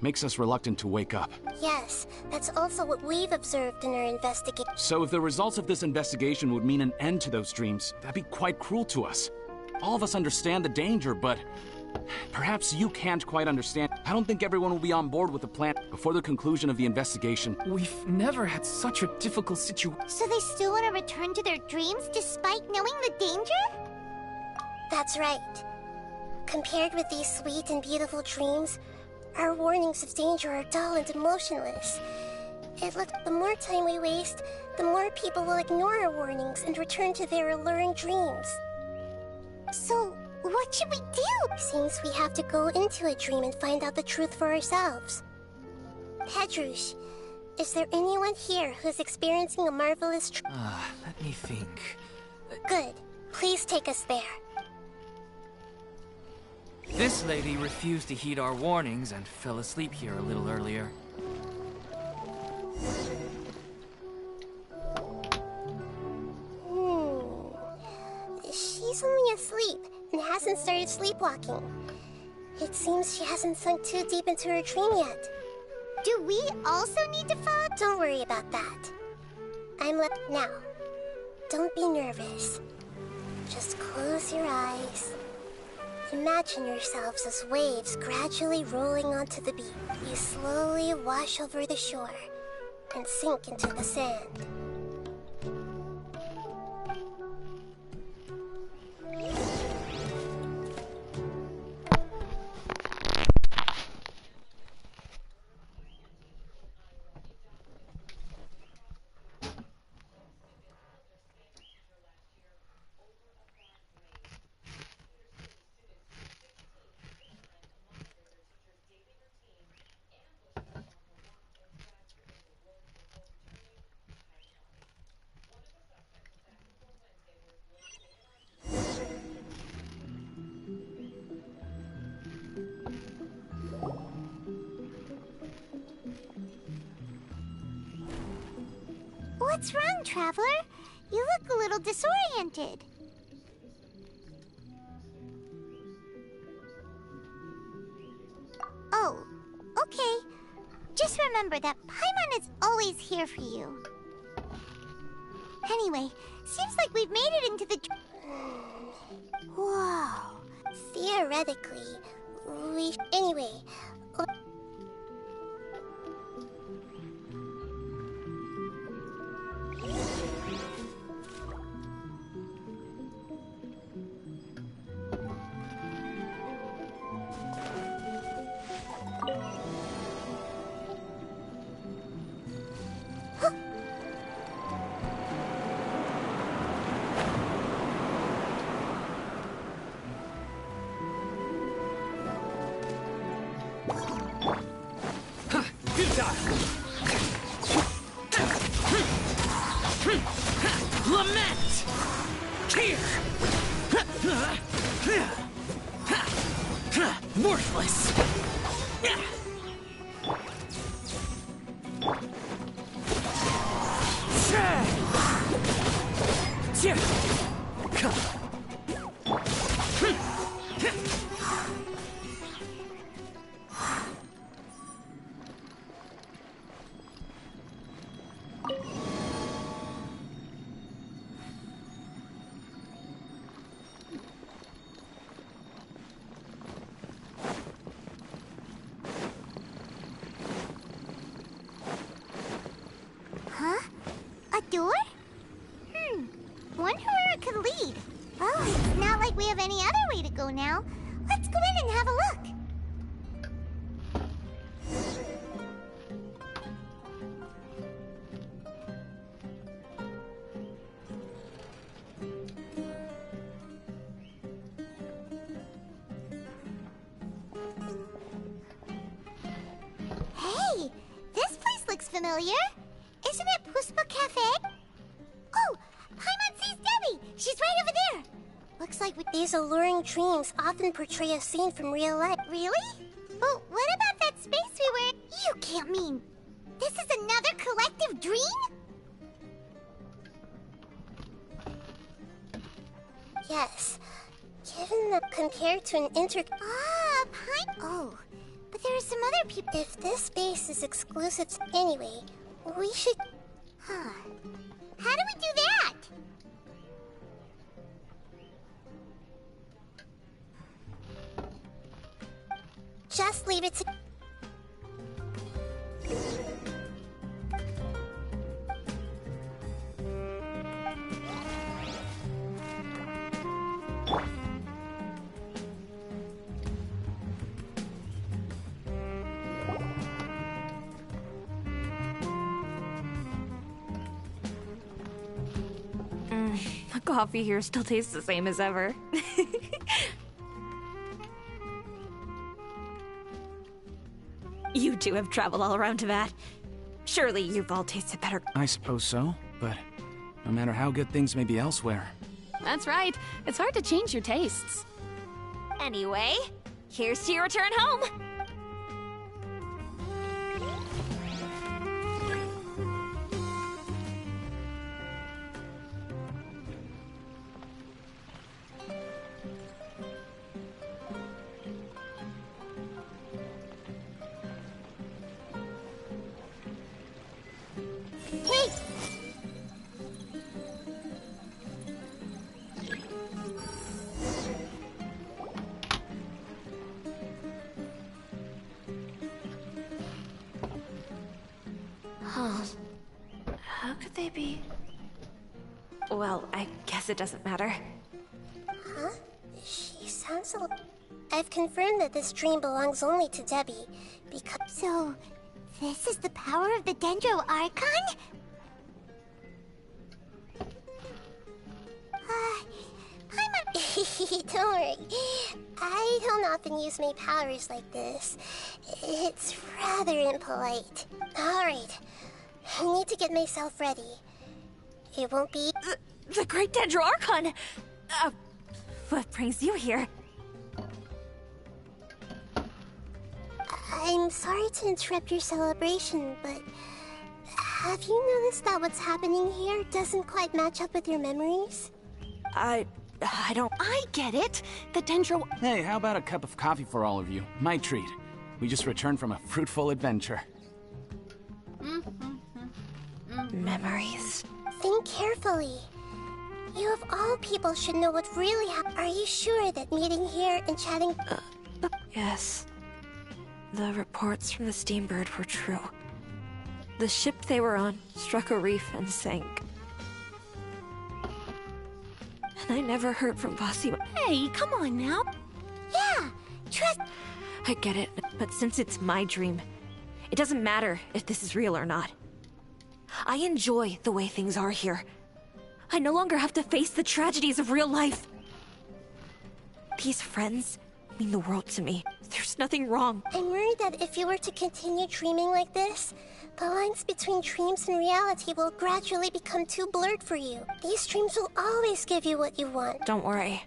[SPEAKER 5] makes us reluctant to wake up.
[SPEAKER 10] Yes, that's also what we've observed in our investigation.
[SPEAKER 5] So if the results of this investigation would mean an end to those dreams, that'd be quite cruel to us. All of us understand the danger, but perhaps you can't quite understand. I don't think everyone will be on board with the plan before the conclusion of the investigation.
[SPEAKER 1] We've never had such a difficult situation.
[SPEAKER 2] So they still want to return to their dreams despite knowing the danger?
[SPEAKER 10] That's right. Compared with these sweet and beautiful dreams, our warnings of danger are dull and emotionless. It looks the more time we waste, the more people will ignore our warnings and return to their alluring dreams.
[SPEAKER 2] So, what should we do?
[SPEAKER 10] Seems we have to go into a dream and find out the truth for ourselves. Pedrush, is there anyone here who's experiencing a marvelous
[SPEAKER 1] Let me think.
[SPEAKER 10] Good. Please take us there.
[SPEAKER 1] This lady refused to heed our warnings and fell asleep here a little earlier.
[SPEAKER 10] She's only asleep and hasn't started sleepwalking. It seems she hasn't sunk too deep into her dream yet.
[SPEAKER 2] Do we also need to follow?
[SPEAKER 10] Don't worry about that. I'm left now. Don't be nervous. Just close your eyes. Imagine yourselves as waves gradually rolling onto the beach. You slowly wash over the shore and sink into the sand.
[SPEAKER 2] What's wrong, Traveler? You look a little disoriented. Oh, okay. Just remember that Paimon is always here for you. Anyway, seems like we've made it into the...
[SPEAKER 10] Whoa. Theoretically, we... Anyway...
[SPEAKER 1] Lament! Here! Worthless!
[SPEAKER 2] Huh? A door? Wonder where it could lead. Well, it's not like we have any other way to go now. Let's go in and have a look. Hey, this place looks familiar. Isn't it Puspa Cafe? Oh, Paimon sees Debbie. She's right over there. Looks like
[SPEAKER 10] These alluring dreams often portray a scene from real life.
[SPEAKER 2] Really? But what about that space we were in? You can't mean... This is another collective dream?
[SPEAKER 10] Yes. Given that compared to an
[SPEAKER 2] Oh, but there are some other people...
[SPEAKER 10] If this space is exclusive anyway, we should...
[SPEAKER 2] Huh. How do we do that?
[SPEAKER 10] Just leave it to...
[SPEAKER 8] The coffee here still tastes the same as ever. You two have traveled all around Tibet. Surely you've all tasted better.
[SPEAKER 5] I suppose so, but no matter how good things may be elsewhere.
[SPEAKER 11] That's right. It's hard to change your tastes.
[SPEAKER 8] Anyway, here's to your return home.
[SPEAKER 2] Hey!
[SPEAKER 8] Huh. How could they be? Well, I guess it doesn't matter.
[SPEAKER 10] Huh? She sounds a little... I've confirmed that this dream belongs only to Debbie, because...
[SPEAKER 2] So, this is the power of the Dendro Archon?
[SPEAKER 10] Paimon... Don't worry. I don't often use my powers like this. It's rather impolite. Alright. I need to get myself ready. It won't be...
[SPEAKER 8] The Great Dendro Archon! What brings you here?
[SPEAKER 10] I'm sorry to interrupt your celebration, but... Have you noticed that what's happening here doesn't quite match up with your memories?
[SPEAKER 8] I don't...
[SPEAKER 11] I get it. The Dendro...
[SPEAKER 5] Hey, how about a cup of coffee for all of you? My treat. We just returned from a fruitful adventure.
[SPEAKER 8] Memories.
[SPEAKER 10] Think carefully. You of all people should know what really happened. Are you sure that meeting here and chatting...
[SPEAKER 8] Yes. The reports from the Steambird were true. The ship they were on struck a reef and sank. And I never heard from Bossy.
[SPEAKER 11] Hey, come on now.
[SPEAKER 10] Yeah, trust...
[SPEAKER 8] I get it, but since it's my dream, it doesn't matter if this is real or not. I enjoy the way things are here. I no longer have to face the tragedies of real life. These friends mean the world to me. There's nothing wrong.
[SPEAKER 10] I'm worried that if you were to continue dreaming like this, the lines between dreams and reality will gradually become too blurred for you. These dreams will always give you what you want.
[SPEAKER 8] Don't worry.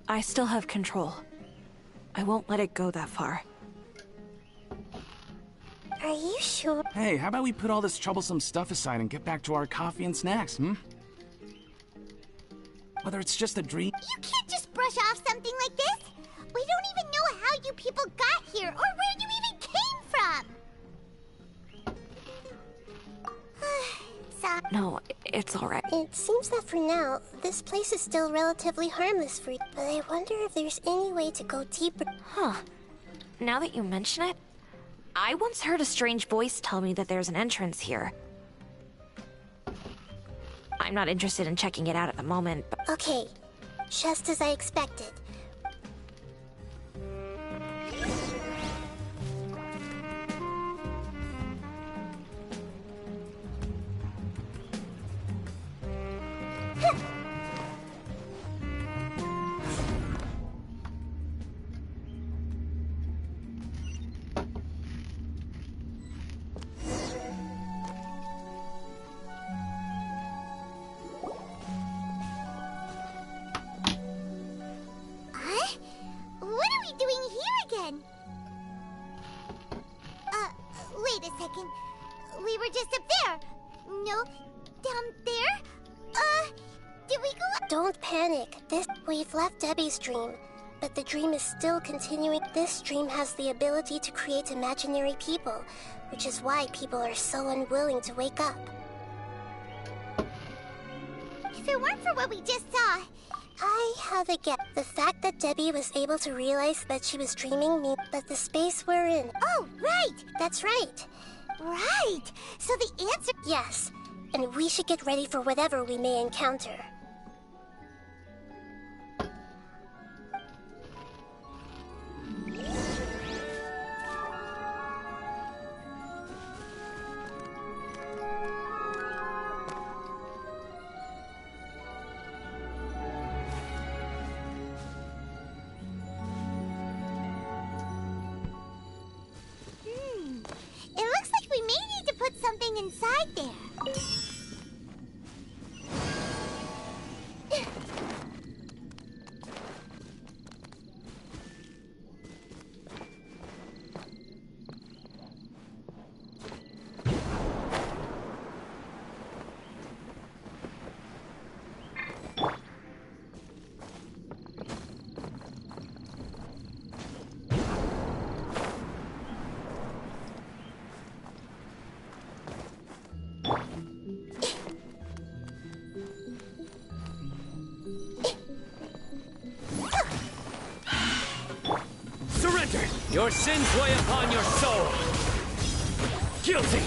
[SPEAKER 8] I still have control. I won't let it go that far.
[SPEAKER 10] Are you sure?
[SPEAKER 5] Hey, how about we put all this troublesome stuff aside and get back to our coffee and snacks, Whether it's just a dream...
[SPEAKER 2] You can't just brush off something like this. We don't even know how you people got here or where you even came from. Sorry.
[SPEAKER 8] No, it's alright.
[SPEAKER 10] It seems that for now, this place is still relatively harmless for you. But I wonder if there's any way to go deeper.
[SPEAKER 8] Huh. Now that you mention it, I once heard a strange voice tell me that there's an entrance here. I'm not interested in checking it out at the moment, but...
[SPEAKER 10] Okay, just as I expected.
[SPEAKER 2] Wait a second. We were just up there. No, down there? Did we go up?
[SPEAKER 10] Don't panic. We've left Debbie's dream, but the dream is still continuing. This dream has the ability to create imaginary people, which is why people are so unwilling to wake up.
[SPEAKER 2] If it weren't for what we just saw...
[SPEAKER 10] I have a guess. The fact that Debbie was able to realize that she was dreaming means that the space we're in...
[SPEAKER 2] Oh, right!
[SPEAKER 10] That's right.
[SPEAKER 2] Right! So the answer...
[SPEAKER 10] Yes, and we should get ready for whatever we may encounter.
[SPEAKER 2] It looks like we may need to put something inside there.
[SPEAKER 12] Surrender! Your sins weigh upon your soul! Guilty!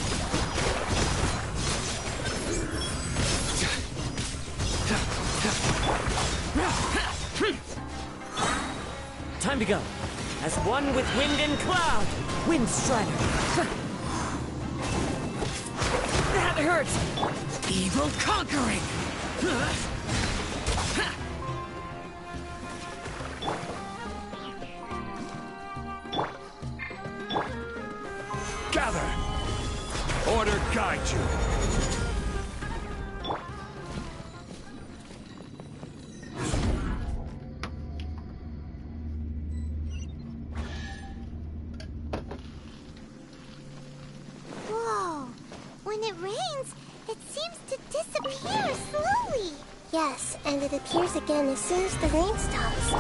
[SPEAKER 12] Time to go. As one with wind and cloud! Wind Strider! That hurts! Evil conquering! Gather! Order guide you!
[SPEAKER 2] Whoa! When it it rains, it seems to disappear slowly.
[SPEAKER 10] Yes, and it appears again as soon as the rain stops.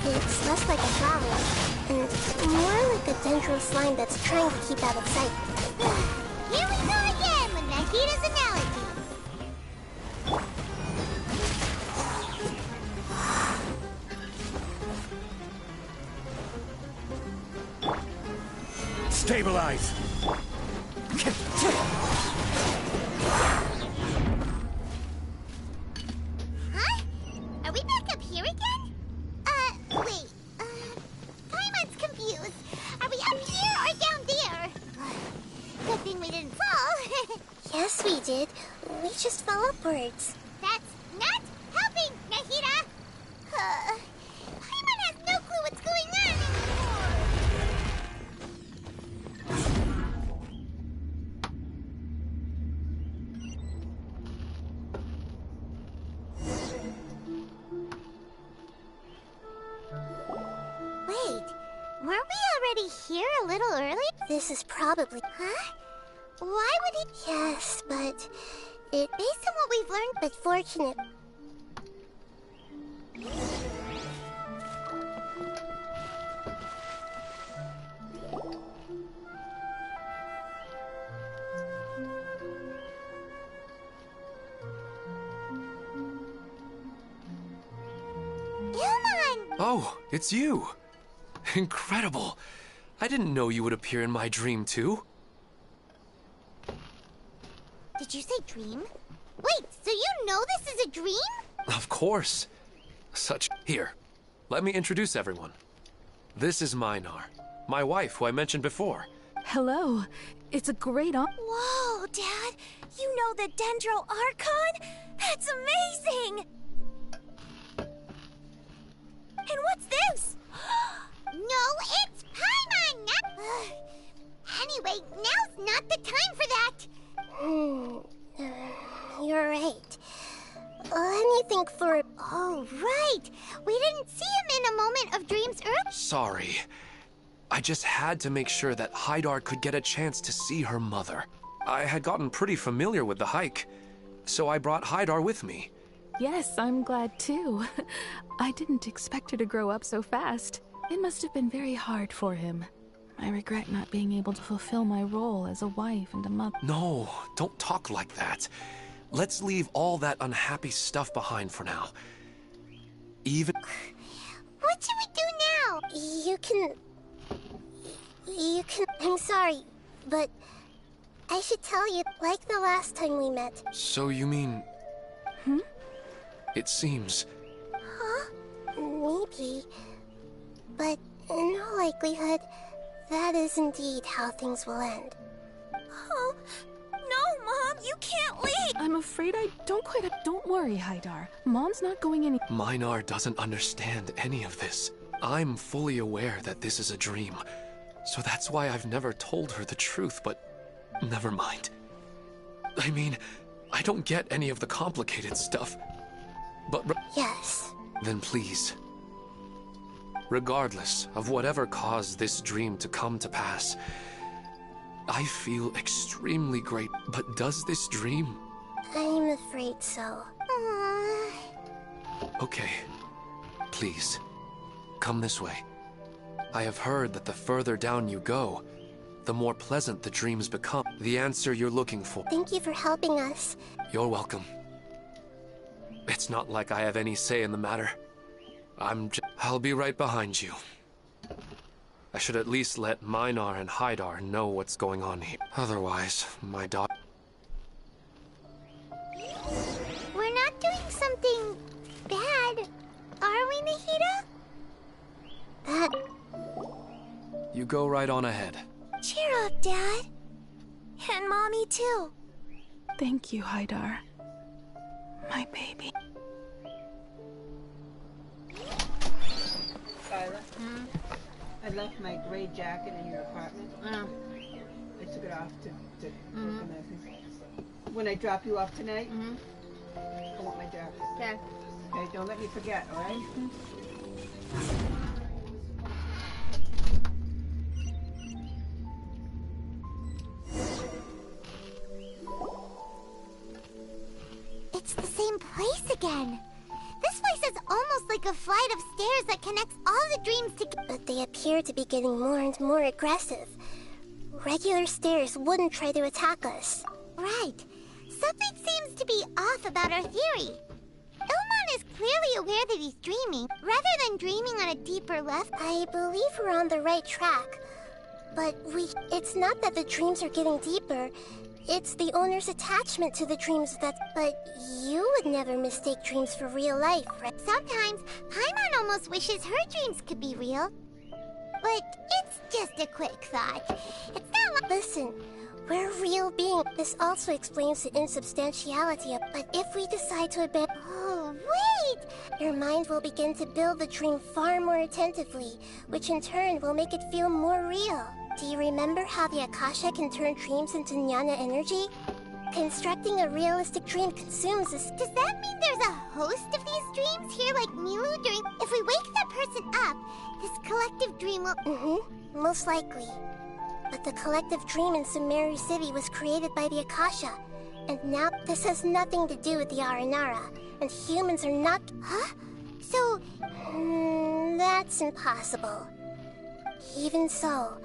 [SPEAKER 10] It's less like a flower, and more like a dendro slime that's trying to keep out of sight.
[SPEAKER 2] Here we go again with Nahita's analogy.
[SPEAKER 9] Stabilize!
[SPEAKER 2] Huh? Are we back up here again? Wait. Paimon's confused. Are we up here or down there? Good thing we didn't fall.
[SPEAKER 10] Yes, we did. We just fell upwards.
[SPEAKER 2] That's not helping, Nahita! Paimon has no clue what's going on anymore. Wait, weren't we already here a little early?
[SPEAKER 10] This is probably...
[SPEAKER 2] Huh? Why would he...
[SPEAKER 10] Yes, but...
[SPEAKER 2] Based on what we've learned...
[SPEAKER 10] But fortunate...
[SPEAKER 4] Oh, it's you! Incredible! I didn't know you would appear in my dream, too.
[SPEAKER 2] Did you say dream? Wait, so you know this is a dream?
[SPEAKER 4] Of course. Here, let me introduce everyone. This is Minar, my wife, who I mentioned before.
[SPEAKER 11] Hello. It's a great honor.
[SPEAKER 7] Whoa, Dad! You know the Dendro Archon? That's amazing! And what's this?
[SPEAKER 2] No, it's Paimon! Anyway, now's not the time for that!
[SPEAKER 10] You're right. Anything for...
[SPEAKER 2] Oh, right! We didn't see him in a moment of dreams earlier.
[SPEAKER 4] Sorry. I just had to make sure that Haidar could get a chance to see her mother. I had gotten pretty familiar with the hike, so I brought Haidar with me.
[SPEAKER 11] Yes, I'm glad too. I didn't expect her to grow up so fast. It must have been very hard for him. I regret not being able to fulfill my role as a wife and a mother.
[SPEAKER 4] No, don't talk like that. Let's leave all that unhappy stuff behind for now.
[SPEAKER 2] What should we do now?
[SPEAKER 10] You can... I'm sorry, but... I should tell you, like the last time we met.
[SPEAKER 4] So you mean... It seems...
[SPEAKER 10] Huh? Maybe. But in all likelihood, that is indeed how things will end.
[SPEAKER 7] Oh, no, Mom, you can't leave!
[SPEAKER 11] I'm afraid I don't quite... Don't worry, Haidar. Mom's not going any...
[SPEAKER 4] Minar doesn't understand any of this. I'm fully aware that this is a dream, so that's why I've never told her the truth, but never mind. I mean, I don't get any of the complicated stuff, but...
[SPEAKER 10] Yes.
[SPEAKER 4] Then please, regardless of whatever caused this dream to come to pass, I feel extremely great. But does this dream...
[SPEAKER 10] I'm afraid so.
[SPEAKER 4] Okay, please, come this way. I have heard that the further down you go, the more pleasant the dreams become. The answer you're looking for.
[SPEAKER 10] Thank you for helping us.
[SPEAKER 4] You're welcome. It's not like I have any say in the matter. I'll be right behind you. I should at least let Minar and Haidar know what's going on here. Otherwise, my daughter...
[SPEAKER 2] We're not doing something bad, are we, Nahita?
[SPEAKER 10] That...
[SPEAKER 4] You go right on ahead.
[SPEAKER 7] Cheer up, Dad. And Mommy, too.
[SPEAKER 11] Thank you, Haidar. My baby.
[SPEAKER 13] Skylar, I left my gray jacket in your apartment. I took it off to organize it. When I drop you off tonight, I want my jacket.
[SPEAKER 3] Okay.
[SPEAKER 13] Okay, don't let me forget, all right?
[SPEAKER 2] again. This place is almost like a flight of stairs that connects all the dreams together.
[SPEAKER 10] But they appear to be getting more and more aggressive. Regular stairs wouldn't try to attack us.
[SPEAKER 2] Right. Something seems to be off about our theory. Ilmon is clearly aware that he's dreaming, rather than dreaming on a deeper level.
[SPEAKER 10] I believe we're on the right track. But it's not that the dreams are getting deeper. It's the owner's attachment to the dreams that... But you would never mistake dreams for real life, right?
[SPEAKER 2] Sometimes, Paimon almost wishes her dreams could be real. But it's just a quick thought. It's not like...
[SPEAKER 10] Listen, we're real beings. This also explains the insubstantiality of... But if we decide to abandon...
[SPEAKER 2] Oh, wait!
[SPEAKER 10] Your mind will begin to build the dream far more attentively, which in turn will make it feel more real. Do you remember how the Akasha can turn dreams into jnana energy? Constructing a realistic dream consumes this.
[SPEAKER 2] Does that mean there's a host of these dreams here like Milu during... If we wake that person up, this collective dream will...
[SPEAKER 10] Mm-hmm. Most likely. But the collective dream in Sumeru City was created by the Akasha. And now this has nothing to do with the Aranara. And humans are not...
[SPEAKER 2] Huh? So...
[SPEAKER 10] That's impossible. Even so...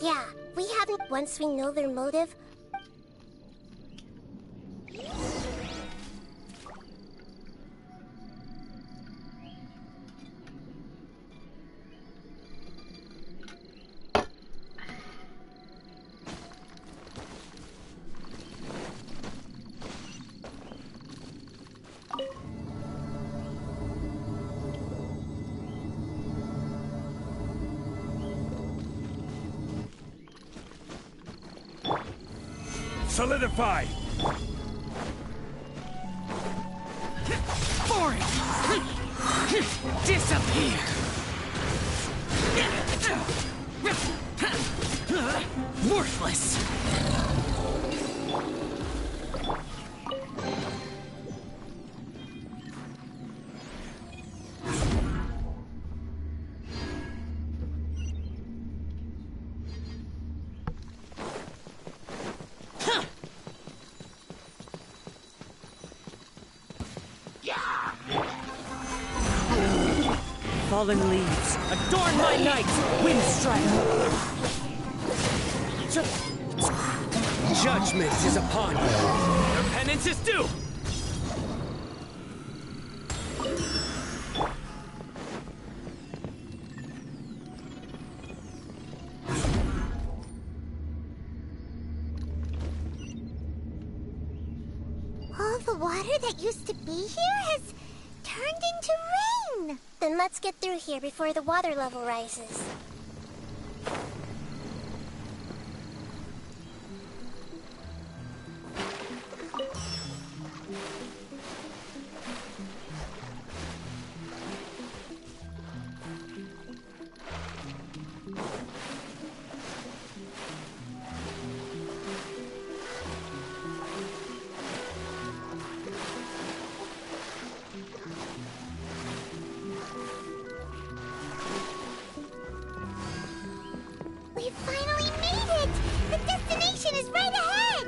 [SPEAKER 10] Yeah, we haven't... Once we know their motive...
[SPEAKER 14] Solidify!
[SPEAKER 1] Boring! Disappear! Worthless!
[SPEAKER 12] Fallen leaves, adorn my night, Windstrike! Judgment is upon you.
[SPEAKER 1] Your penance is due!
[SPEAKER 2] All the water that used to be here has turned into rain!
[SPEAKER 10] Then let's get through here before the water level rises.
[SPEAKER 2] We finally made it! The destination is right ahead!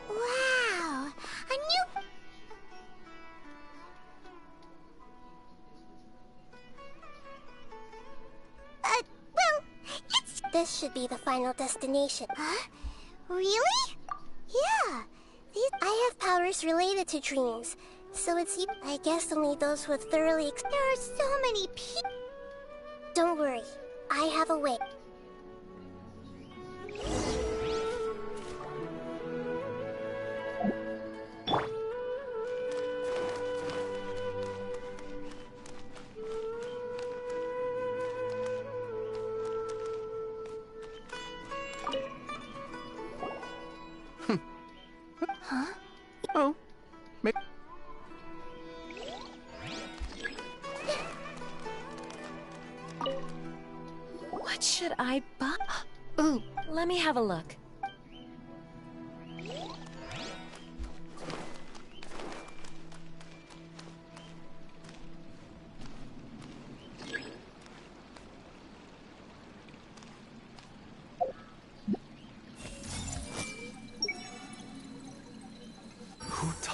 [SPEAKER 2] Wow! A new... well, it's...
[SPEAKER 10] This should be the final destination.
[SPEAKER 2] Huh? Really? Yeah.
[SPEAKER 10] I have powers related to dreams, so it's... I guess only those with thoroughly...
[SPEAKER 2] There are so many people...
[SPEAKER 10] Don't worry. I have a way.
[SPEAKER 2] Huh?
[SPEAKER 1] Oh.
[SPEAKER 8] What should I buy? Ooh, let me have a look.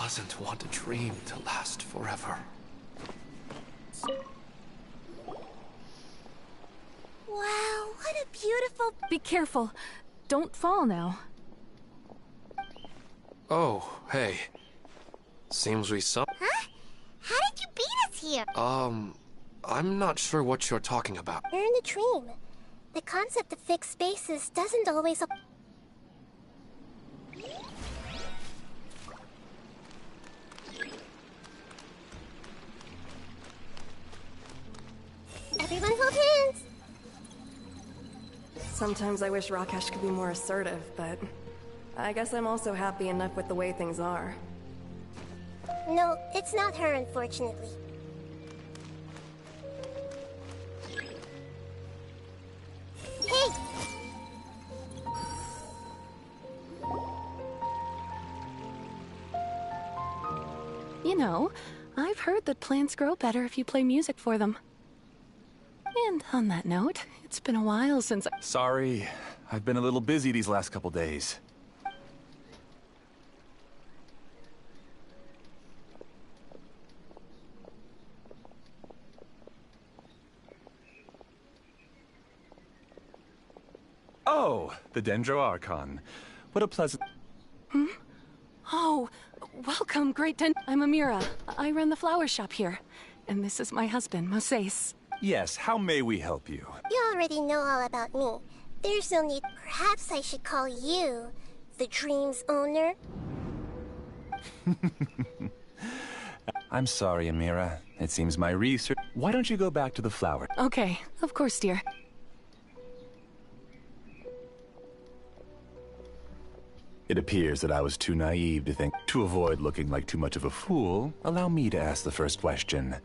[SPEAKER 4] doesn't want a dream to last forever?
[SPEAKER 2] Wow, what a beautiful...
[SPEAKER 11] Be careful. Don't fall now.
[SPEAKER 4] Oh, hey. Seems we saw...
[SPEAKER 2] Huh? How did you beat us here?
[SPEAKER 4] I'm not sure what you're talking about.
[SPEAKER 10] You're in a dream. The concept of fixed spaces doesn't always... Everyone hold hands!
[SPEAKER 15] Sometimes I wish Rakesh could be more assertive, but I guess I'm also happy enough with the way things are.
[SPEAKER 10] No, it's not her, unfortunately. Hey!
[SPEAKER 11] You know, I've heard that plants grow better if you play music for them. And on that note, it's been a while since I...
[SPEAKER 16] Sorry, I've been a little busy these last couple days. Oh, the Dendro Archon. What a pleasant...
[SPEAKER 11] Hmm? Oh, welcome, Great Den... I'm Amira. I run the flower shop here. And this is my husband, Moses.
[SPEAKER 16] Yes, how may we help you?
[SPEAKER 10] You already know all about me. There's no need. Perhaps I should call you the dream's owner?
[SPEAKER 16] I'm sorry, Amira. It seems my research... Why don't you go back to the flower?
[SPEAKER 11] Okay, of course, dear.
[SPEAKER 16] It appears that I was too naive to think. To avoid looking like too much of a fool, allow me to ask the first question.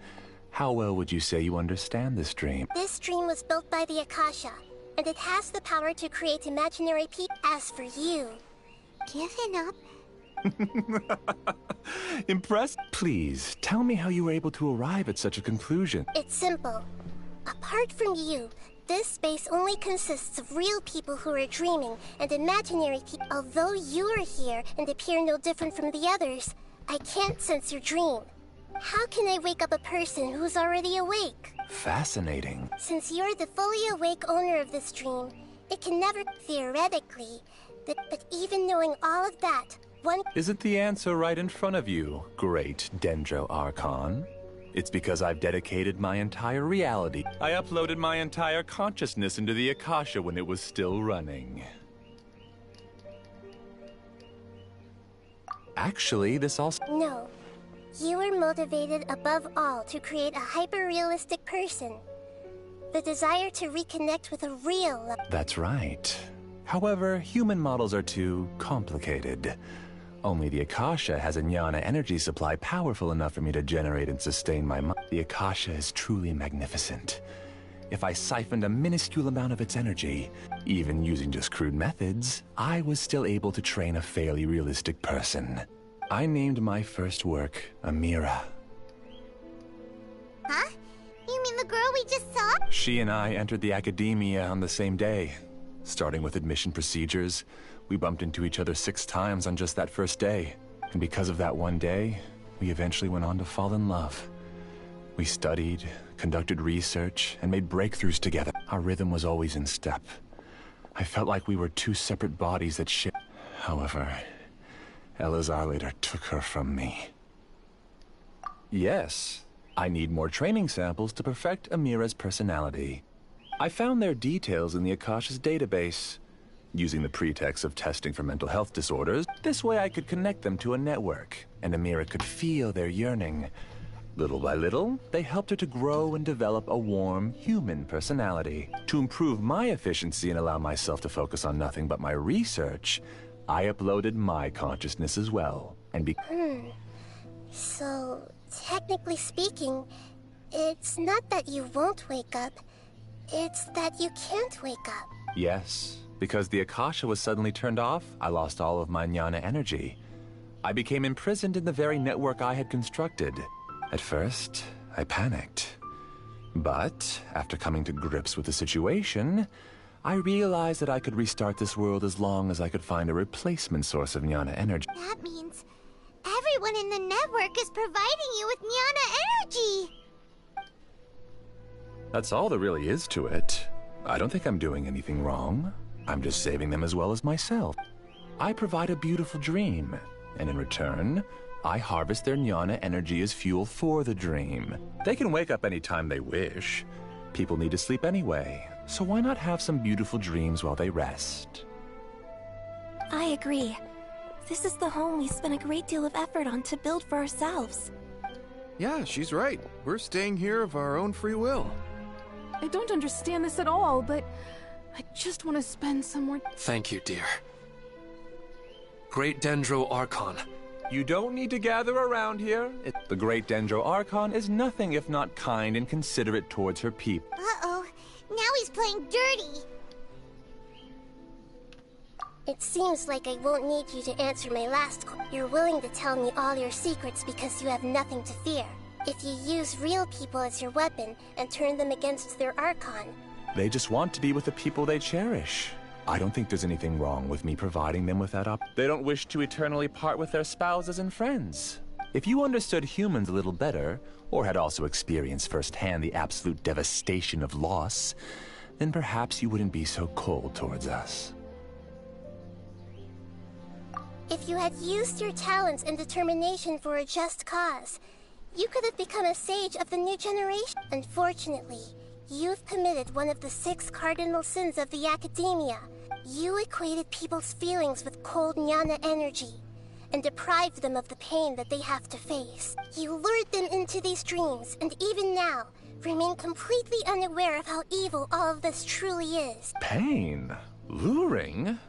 [SPEAKER 16] How well would you say you understand this dream?
[SPEAKER 10] This dream was built by the Akasha, and it has the power to create imaginary people. As for you, giving up.
[SPEAKER 16] Impressed? Please, tell me how you were able to arrive at such a conclusion.
[SPEAKER 10] It's simple. Apart from you, this space only consists of real people who are dreaming and imaginary people. Although you are here and appear no different from the others, I can't sense your dream. How can I wake up a person who's already awake?
[SPEAKER 16] Fascinating.
[SPEAKER 10] Since you're the fully awake owner of this dream, it can never theoretically. But even knowing all of that, one...
[SPEAKER 16] Isn't the answer right in front of you, great Dendro Archon? It's because I've dedicated my entire reality. I uploaded my entire consciousness into the Akasha when it was still running. Actually, this also...
[SPEAKER 10] No. You were motivated above all to create a hyper-realistic person. The desire to reconnect with a real...
[SPEAKER 16] That's right. However, human models are too complicated. Only the Akasha has a jnana energy supply powerful enough for me to generate and sustain my mind. The Akasha is truly magnificent. If I siphoned a minuscule amount of its energy, even using just crude methods, I was still able to train a fairly realistic person. I named my first work Amira.
[SPEAKER 2] Huh? You mean the girl we just saw?
[SPEAKER 16] She and I entered the academia on the same day. Starting with admission procedures, we bumped into each other 6 times on just that first day. And because of that one day, we eventually went on to fall in love. We studied, conducted research, and made breakthroughs together. Our rhythm was always in step. I felt like we were 2 separate bodies that shared. However, Elazar later took her from me. Yes, I need more training samples to perfect Amira's personality. I found their details in the Akasha's database. Using the pretext of testing for mental health disorders, this way I could connect them to a network, and Amira could feel their yearning. Little by little, they helped her to grow and develop a warm, human personality. To improve my efficiency and allow myself to focus on nothing but my research, I uploaded my consciousness as well, and
[SPEAKER 10] So, technically speaking, it's not that you won't wake up, it's that you can't wake up.
[SPEAKER 16] Yes, because the Akasha was suddenly turned off, I lost all of my jnana energy. I became imprisoned in the very network I had constructed. At first, I panicked. But, after coming to grips with the situation, I realized that I could restart this world as long as I could find a replacement source of jnana energy.
[SPEAKER 2] That means everyone everyone in the network is providing you with Nyana energy.
[SPEAKER 16] That's all there really is to it. I don't think I'm doing anything wrong. I'm just saving them as well as myself. I provide a beautiful dream, and in return, I harvest their Nyana energy as fuel for the dream. They can wake up anytime they wish. People need to sleep anyway, so why not have some beautiful dreams while they rest?
[SPEAKER 7] I agree. This is the home we spent a great deal of effort on to build for ourselves.
[SPEAKER 17] Yeah, she's right. We're staying here of our own free will.
[SPEAKER 11] I don't understand this at all, but I just want to spend some more...
[SPEAKER 4] Thank you, dear. Great Dendro Archon.
[SPEAKER 16] You don't need to gather around here. The Great Dendro Archon is nothing if not kind and considerate towards her people.
[SPEAKER 2] Uh-oh. Now he's playing dirty.
[SPEAKER 10] It seems like I won't need you to answer my last call. You're willing to tell me all your secrets because you have nothing to fear. If you use real people as your weapon and turn them against their Archon.
[SPEAKER 16] They just want to be with the people they cherish. I don't think there's anything wrong with me providing them with that They don't wish to eternally part with their spouses and friends. If you understood humans a little better, or had also experienced firsthand the absolute devastation of loss, then perhaps you wouldn't be so cold towards us.
[SPEAKER 10] If you had used your talents and determination for a just cause, you could have become a sage of the new generation. Unfortunately, you've committed one of the 6 cardinal sins of the Academia. You equated people's feelings with cold Nyana energy, and deprived them of the pain that they have to face. You lured them into these dreams, and even now, remain completely unaware of how evil all of this truly is.
[SPEAKER 16] Pain? Luring?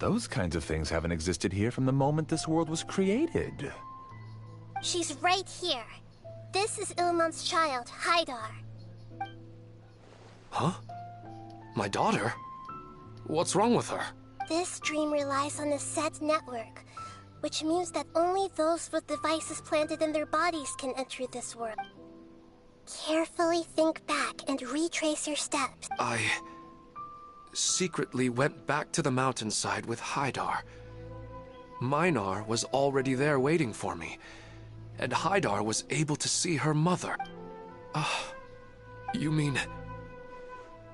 [SPEAKER 16] Those kinds of things haven't existed here from the moment this world was created.
[SPEAKER 10] She's right here. This is Ilmon's child, Haidar.
[SPEAKER 4] Huh? My daughter? What's wrong with her?
[SPEAKER 10] This dream relies on a set network, which means that only those with devices planted in their bodies can enter this world. Carefully think back and retrace your steps.
[SPEAKER 4] I secretly went back to the mountainside with Haidar. Minar was already there waiting for me, and Haidar was able to see her mother. You mean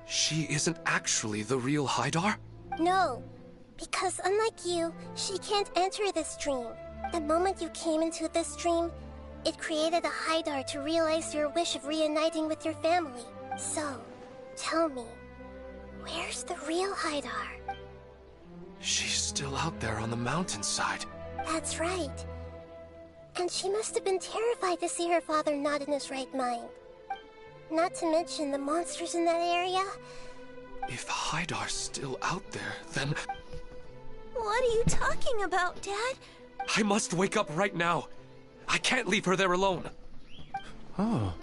[SPEAKER 4] she isn't actually the real Haidar?
[SPEAKER 10] No, because unlike you, she can't enter this dream. The moment you came into this dream, it created a Haidar to realize your wish of reuniting with your family. So, tell me, where's the real Haidar?
[SPEAKER 4] She's still out there on the mountainside.
[SPEAKER 10] That's right. And she must have been terrified to see her father not in his right mind. Not to mention the monsters in that area.
[SPEAKER 4] If Haidar's still out there, then...
[SPEAKER 7] What are you talking about, Dad?
[SPEAKER 4] I must wake up right now. I can't leave her there alone.
[SPEAKER 16] Oh.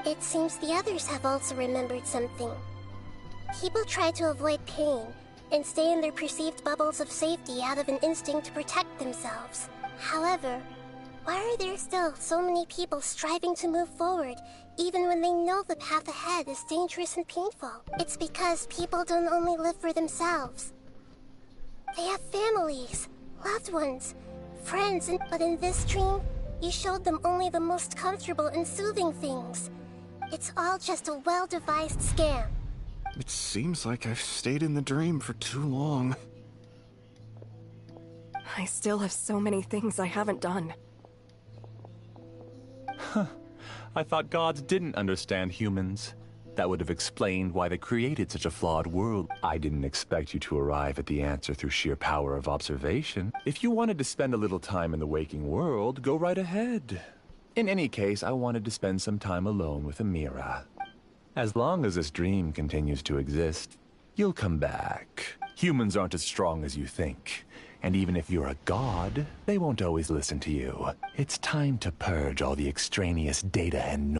[SPEAKER 10] It seems the others have also remembered something. People try to avoid pain and stay in their perceived bubbles of safety out of an instinct to protect themselves. However, why are there still so many people striving to move forward, even when they know the path ahead is dangerous and painful? It's because people don't only live for themselves. They have families, loved ones, friends, but in this dream, you showed them only the most comfortable and soothing things. It's all just a well-devised scam.
[SPEAKER 17] It seems like I've stayed in the dream for too long.
[SPEAKER 15] I still have so many things I haven't done.
[SPEAKER 16] I thought gods didn't understand humans. That would have explained why they created such a flawed world. I didn't expect you to arrive at the answer through sheer power of observation. If you wanted to spend a little time in the waking world, go right ahead. In any case, I wanted to spend some time alone with Amira. As long as this dream continues to exist, you'll come back. Humans aren't as strong as you think. And even if you're a god, they won't always listen to you. It's time to purge all the extraneous data and...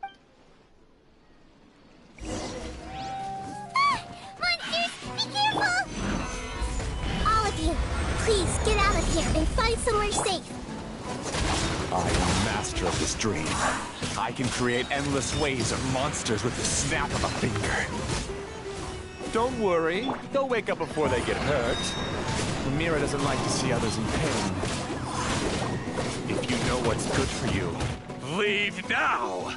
[SPEAKER 2] Monsters, be careful!
[SPEAKER 10] All of you, please get out of here and find somewhere safe.
[SPEAKER 16] I am master of this dream. I can create endless waves of monsters with the snap of a finger. Don't worry, they'll wake up before they get hurt. Amira doesn't like to see others in pain. If you know what's good for you, leave now!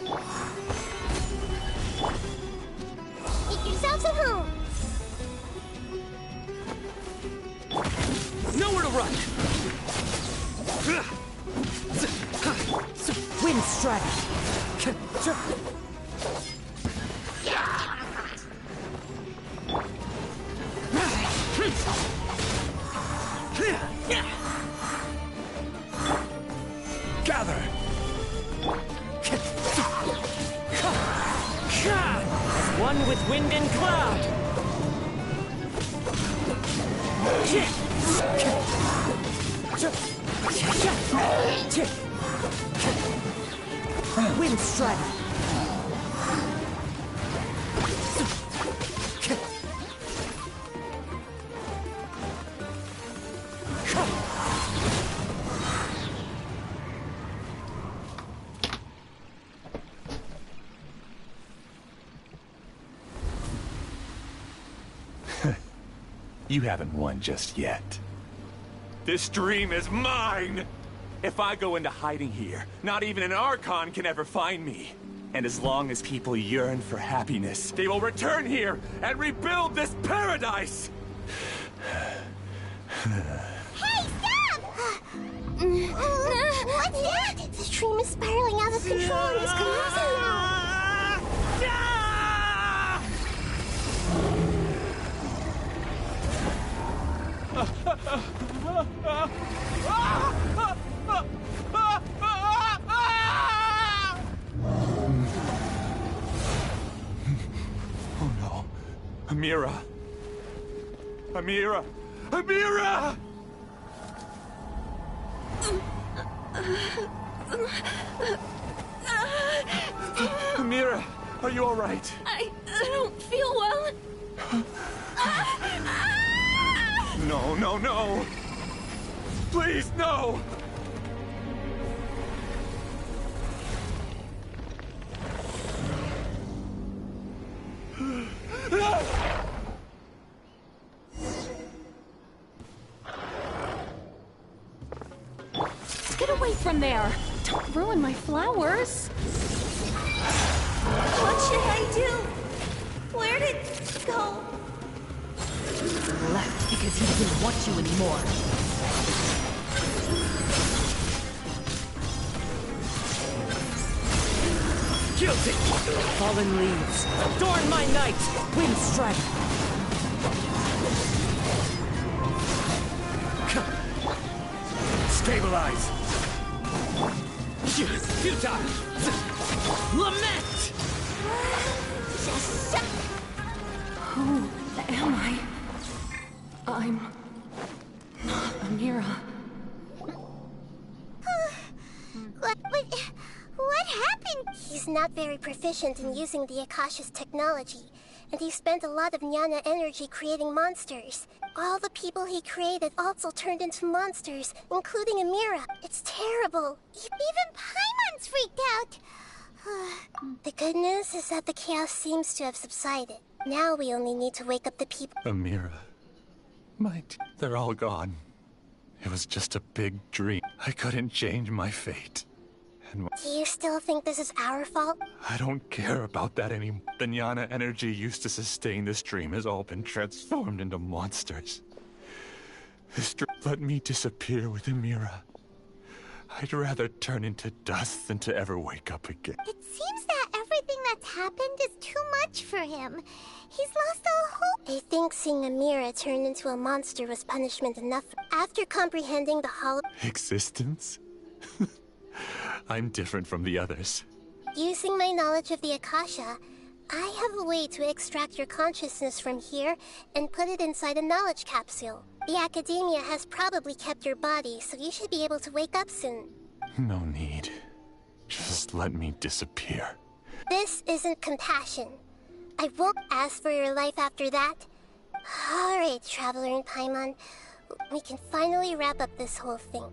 [SPEAKER 10] Make yourselves at home.
[SPEAKER 12] Nowhere to run! Wind strike!
[SPEAKER 16] Gather!
[SPEAKER 12] As one with wind and cloud! Wind strike!
[SPEAKER 16] You haven't won just yet. This dream is mine! If I go into hiding here, not even an Archon can ever find me. And as long as people yearn for happiness, they will return here and rebuild this paradise!
[SPEAKER 10] Hey, stop! What's that? This dream is spiraling out of control and is collapsing now.
[SPEAKER 16] Oh no. Amira. Amira. Amira! Amira, are you all right?
[SPEAKER 8] I don't feel well.
[SPEAKER 16] No, no, no! Please, no!
[SPEAKER 11] Get away from there! Don't ruin my flowers!
[SPEAKER 7] What should I do? Where did it go?
[SPEAKER 8] Left because he didn't want you anymore.
[SPEAKER 12] Guilty! Fallen leaves. Adorn my night! Wind strike!
[SPEAKER 16] Stabilize!
[SPEAKER 12] Futile! Lament!
[SPEAKER 11] Who am I? I'm not Amira.
[SPEAKER 10] What happened? He's not very proficient in using the Akasha's technology, and he spent a lot of Jnana energy creating monsters. All the people he created also turned into monsters, including Amira. It's terrible. Even Paimon's freaked out. The good news is that the chaos seems to have subsided. Now we only need to wake up the people.
[SPEAKER 16] Amira. They're all gone. It was just a big dream. I couldn't change my fate. And
[SPEAKER 10] Do you still think this is our fault?
[SPEAKER 16] I don't care about that anymore. The Jnana energy used to sustain this dream has all been transformed into monsters. This dream let me disappear with Amira. I'd rather turn into dust than to ever wake up again.
[SPEAKER 2] It seems that everything that's happened is too much for him. He's lost all hope.
[SPEAKER 10] I think seeing Amira turn into a monster was punishment enough. After comprehending the hollow
[SPEAKER 16] Existence? I'm different from the others.
[SPEAKER 10] Using my knowledge of the Akasha, I have a way to extract your consciousness from here and put it inside a knowledge capsule. The Academia has probably kept your body, so you should be able to wake up soon.
[SPEAKER 16] No need. Just let me disappear.
[SPEAKER 10] This isn't compassion. I won't ask for your life after that. Alright, Traveler and Paimon. We can finally wrap up this whole thing.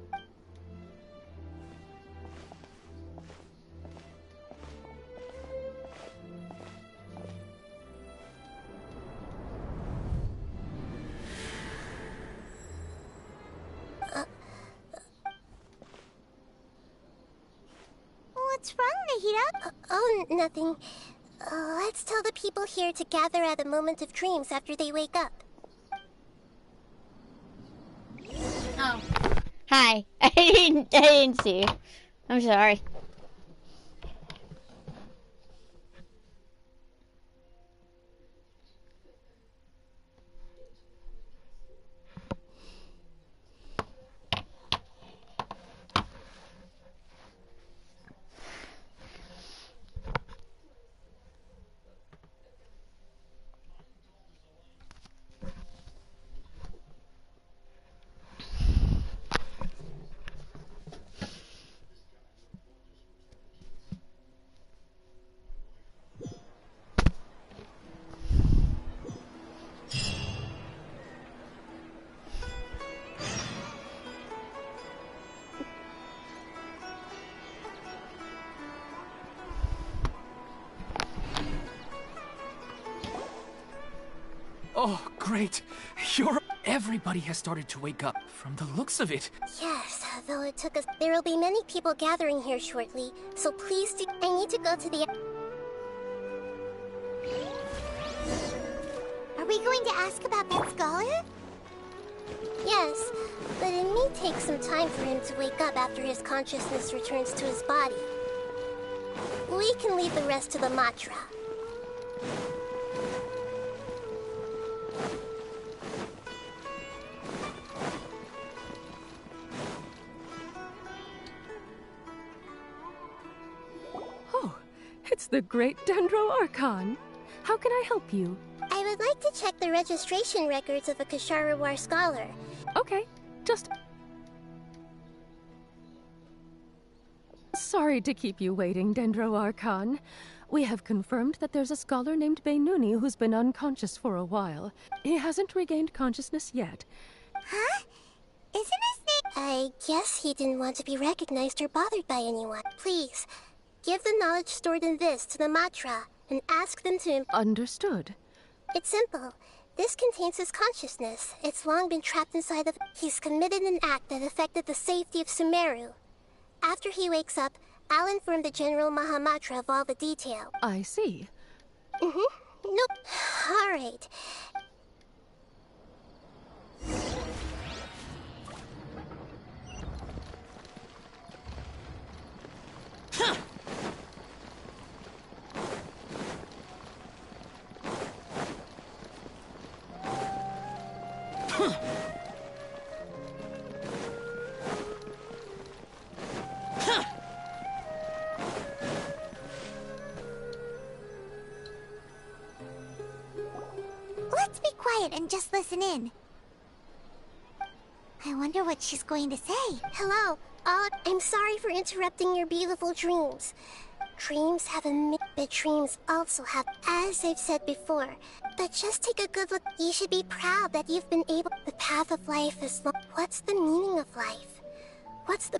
[SPEAKER 2] What's wrong, Nahida?
[SPEAKER 10] Oh, nothing. Let's tell the people here to gather at a moment of dreams after they wake up.
[SPEAKER 3] Oh. Hi. I didn't see you. I'm sorry.
[SPEAKER 1] Oh, great. Everybody has started to wake up from the looks of it.
[SPEAKER 10] Yes, though it took us. There will be many people gathering here shortly, so please do. I need to go to the.
[SPEAKER 2] Are we going to ask about that scholar?
[SPEAKER 10] Yes, but it may take some time for him to wake up after his consciousness returns to his body. We can leave the rest to the Matra.
[SPEAKER 11] It's the great Dendro Archon. How can I help you?
[SPEAKER 10] I would like to check the registration records of a Kasharawar scholar.
[SPEAKER 11] Okay, just... Sorry to keep you waiting, Dendro Archon. We have confirmed that there's a scholar named Beinuni who's been unconscious for a while. He hasn't regained consciousness yet.
[SPEAKER 2] Huh? Isn't his name...
[SPEAKER 10] I guess he didn't want to be recognized or bothered by anyone. Please, give the knowledge stored in this to the Matra and ask them to...
[SPEAKER 11] Understood.
[SPEAKER 10] It's simple. This contains his consciousness. It's long been trapped inside of... He's committed an act that affected the safety of Sumeru. After he wakes up, I'll inform the General Mahamatra of all the detail.
[SPEAKER 11] I see.
[SPEAKER 10] Nope. All right.
[SPEAKER 2] Let's be quiet and just listen in. I wonder what she's going to say.
[SPEAKER 10] Hello. I'm sorry for interrupting your beautiful dreams. Dreams have but dreams also have, as I've said before. But just take a good look. You should be proud that you've been able... The path of life is long. What's the meaning of life? What's the...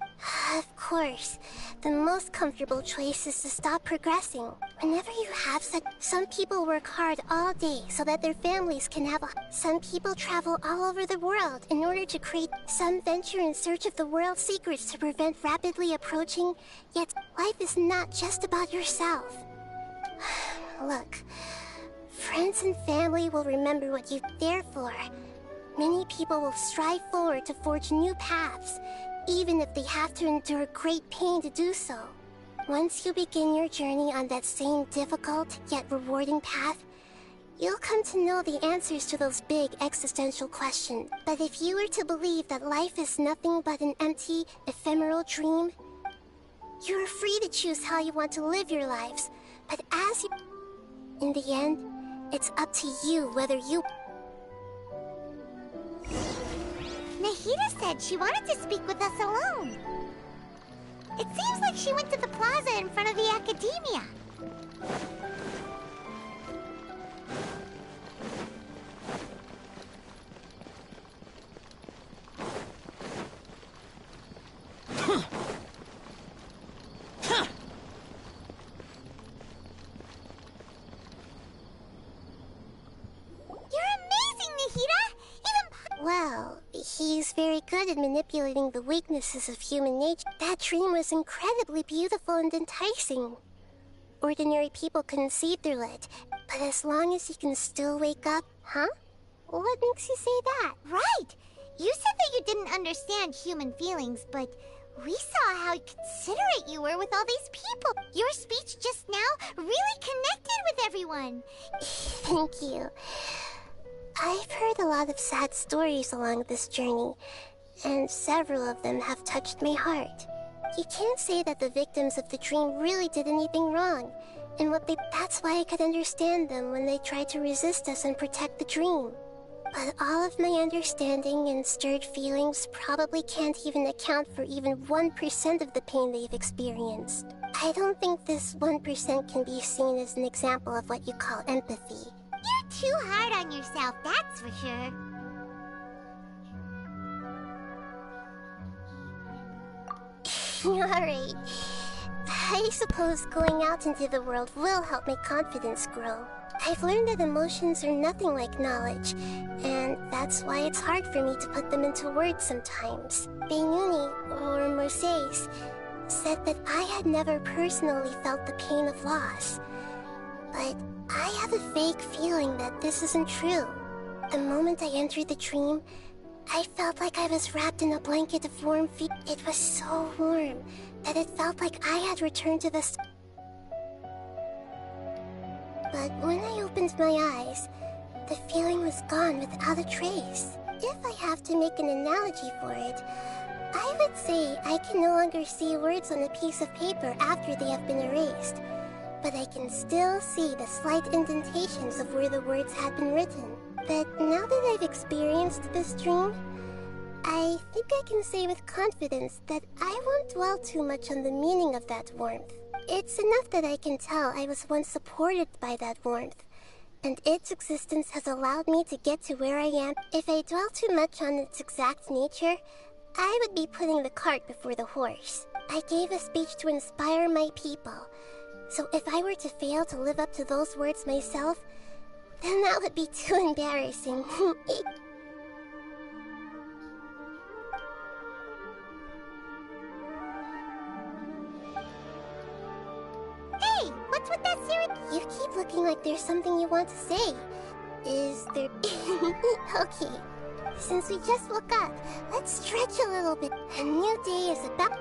[SPEAKER 10] Of course, the most comfortable choice is to stop progressing. Whenever you have such... Some people work hard all day so that their families can have a... Some people travel all over the world in order to create... Some venture in search of the world's secrets to prevent rapidly approaching... Yet, life is not just about yourself. Look, friends and family will remember what you... Therefore, many people will strive forward to forge new paths, even if they have to endure great pain to do so. Once you begin your journey on that same difficult yet rewarding path, you'll come to know the answers to those big existential questions. But if you were to believe that life is nothing but an empty, ephemeral dream, you're free to choose how you want to live your lives. But as you... In the end, it's up to you whether you...
[SPEAKER 2] Nahida said she wanted to speak with us alone. It seems like she went to the plaza in front of the academia. You're amazing, Nahida!
[SPEAKER 10] Well, he's very good good at manipulating the weaknesses of human nature. That dream was incredibly beautiful and enticing. Ordinary people couldn't see through it, but as long as you can still wake up... Huh? What makes you say that?
[SPEAKER 2] Right! You said that you didn't understand human feelings, but we saw how considerate you were with all these people. Your speech just now really connected with everyone.
[SPEAKER 10] Thank you. I've heard a lot of sad stories along this journey, and several of them have touched my heart. You can't say that the victims of the dream really did anything wrong, and that's why I could understand them when they tried to resist us and protect the dream. But all of my understanding and stirred feelings probably can't even account for even 1% of the pain they've experienced. I don't think this 1% can be seen as an example of what you call empathy.
[SPEAKER 2] You're too hard on yourself, that's for sure.
[SPEAKER 10] Alright. I suppose going out into the world will help my confidence grow. I've learned that emotions are nothing like knowledge, and that's why it's hard for me to put them into words sometimes. Benyuni, or Moses, said that I had never personally felt the pain of loss. But I have a vague feeling that this isn't true. The moment I entered the dream, I felt like I was wrapped in a blanket of warm feet. It was so warm that it felt like I had returned to the... But when I opened my eyes, the feeling was gone without a trace. If I have to make an analogy for it, I would say I can no longer see words on a piece of paper after they have been erased, but I can still see the slight indentations of where the words had been written. But now that I've experienced this dream, I think I can say with confidence that I won't dwell too much on the meaning of that warmth. It's enough that I can tell I was once supported by that warmth, and its existence has allowed me to get to where I am. If I dwell too much on its exact nature, I would be putting the cart before the horse. I gave a speech to inspire my people, so if I were to fail to live up to those words myself, then that would be too embarrassing.
[SPEAKER 2] Hey, what's with that series?
[SPEAKER 10] You keep looking like there's something you want to say. Is there... Okay, since we just woke up, let's stretch a little bit. A new day is about...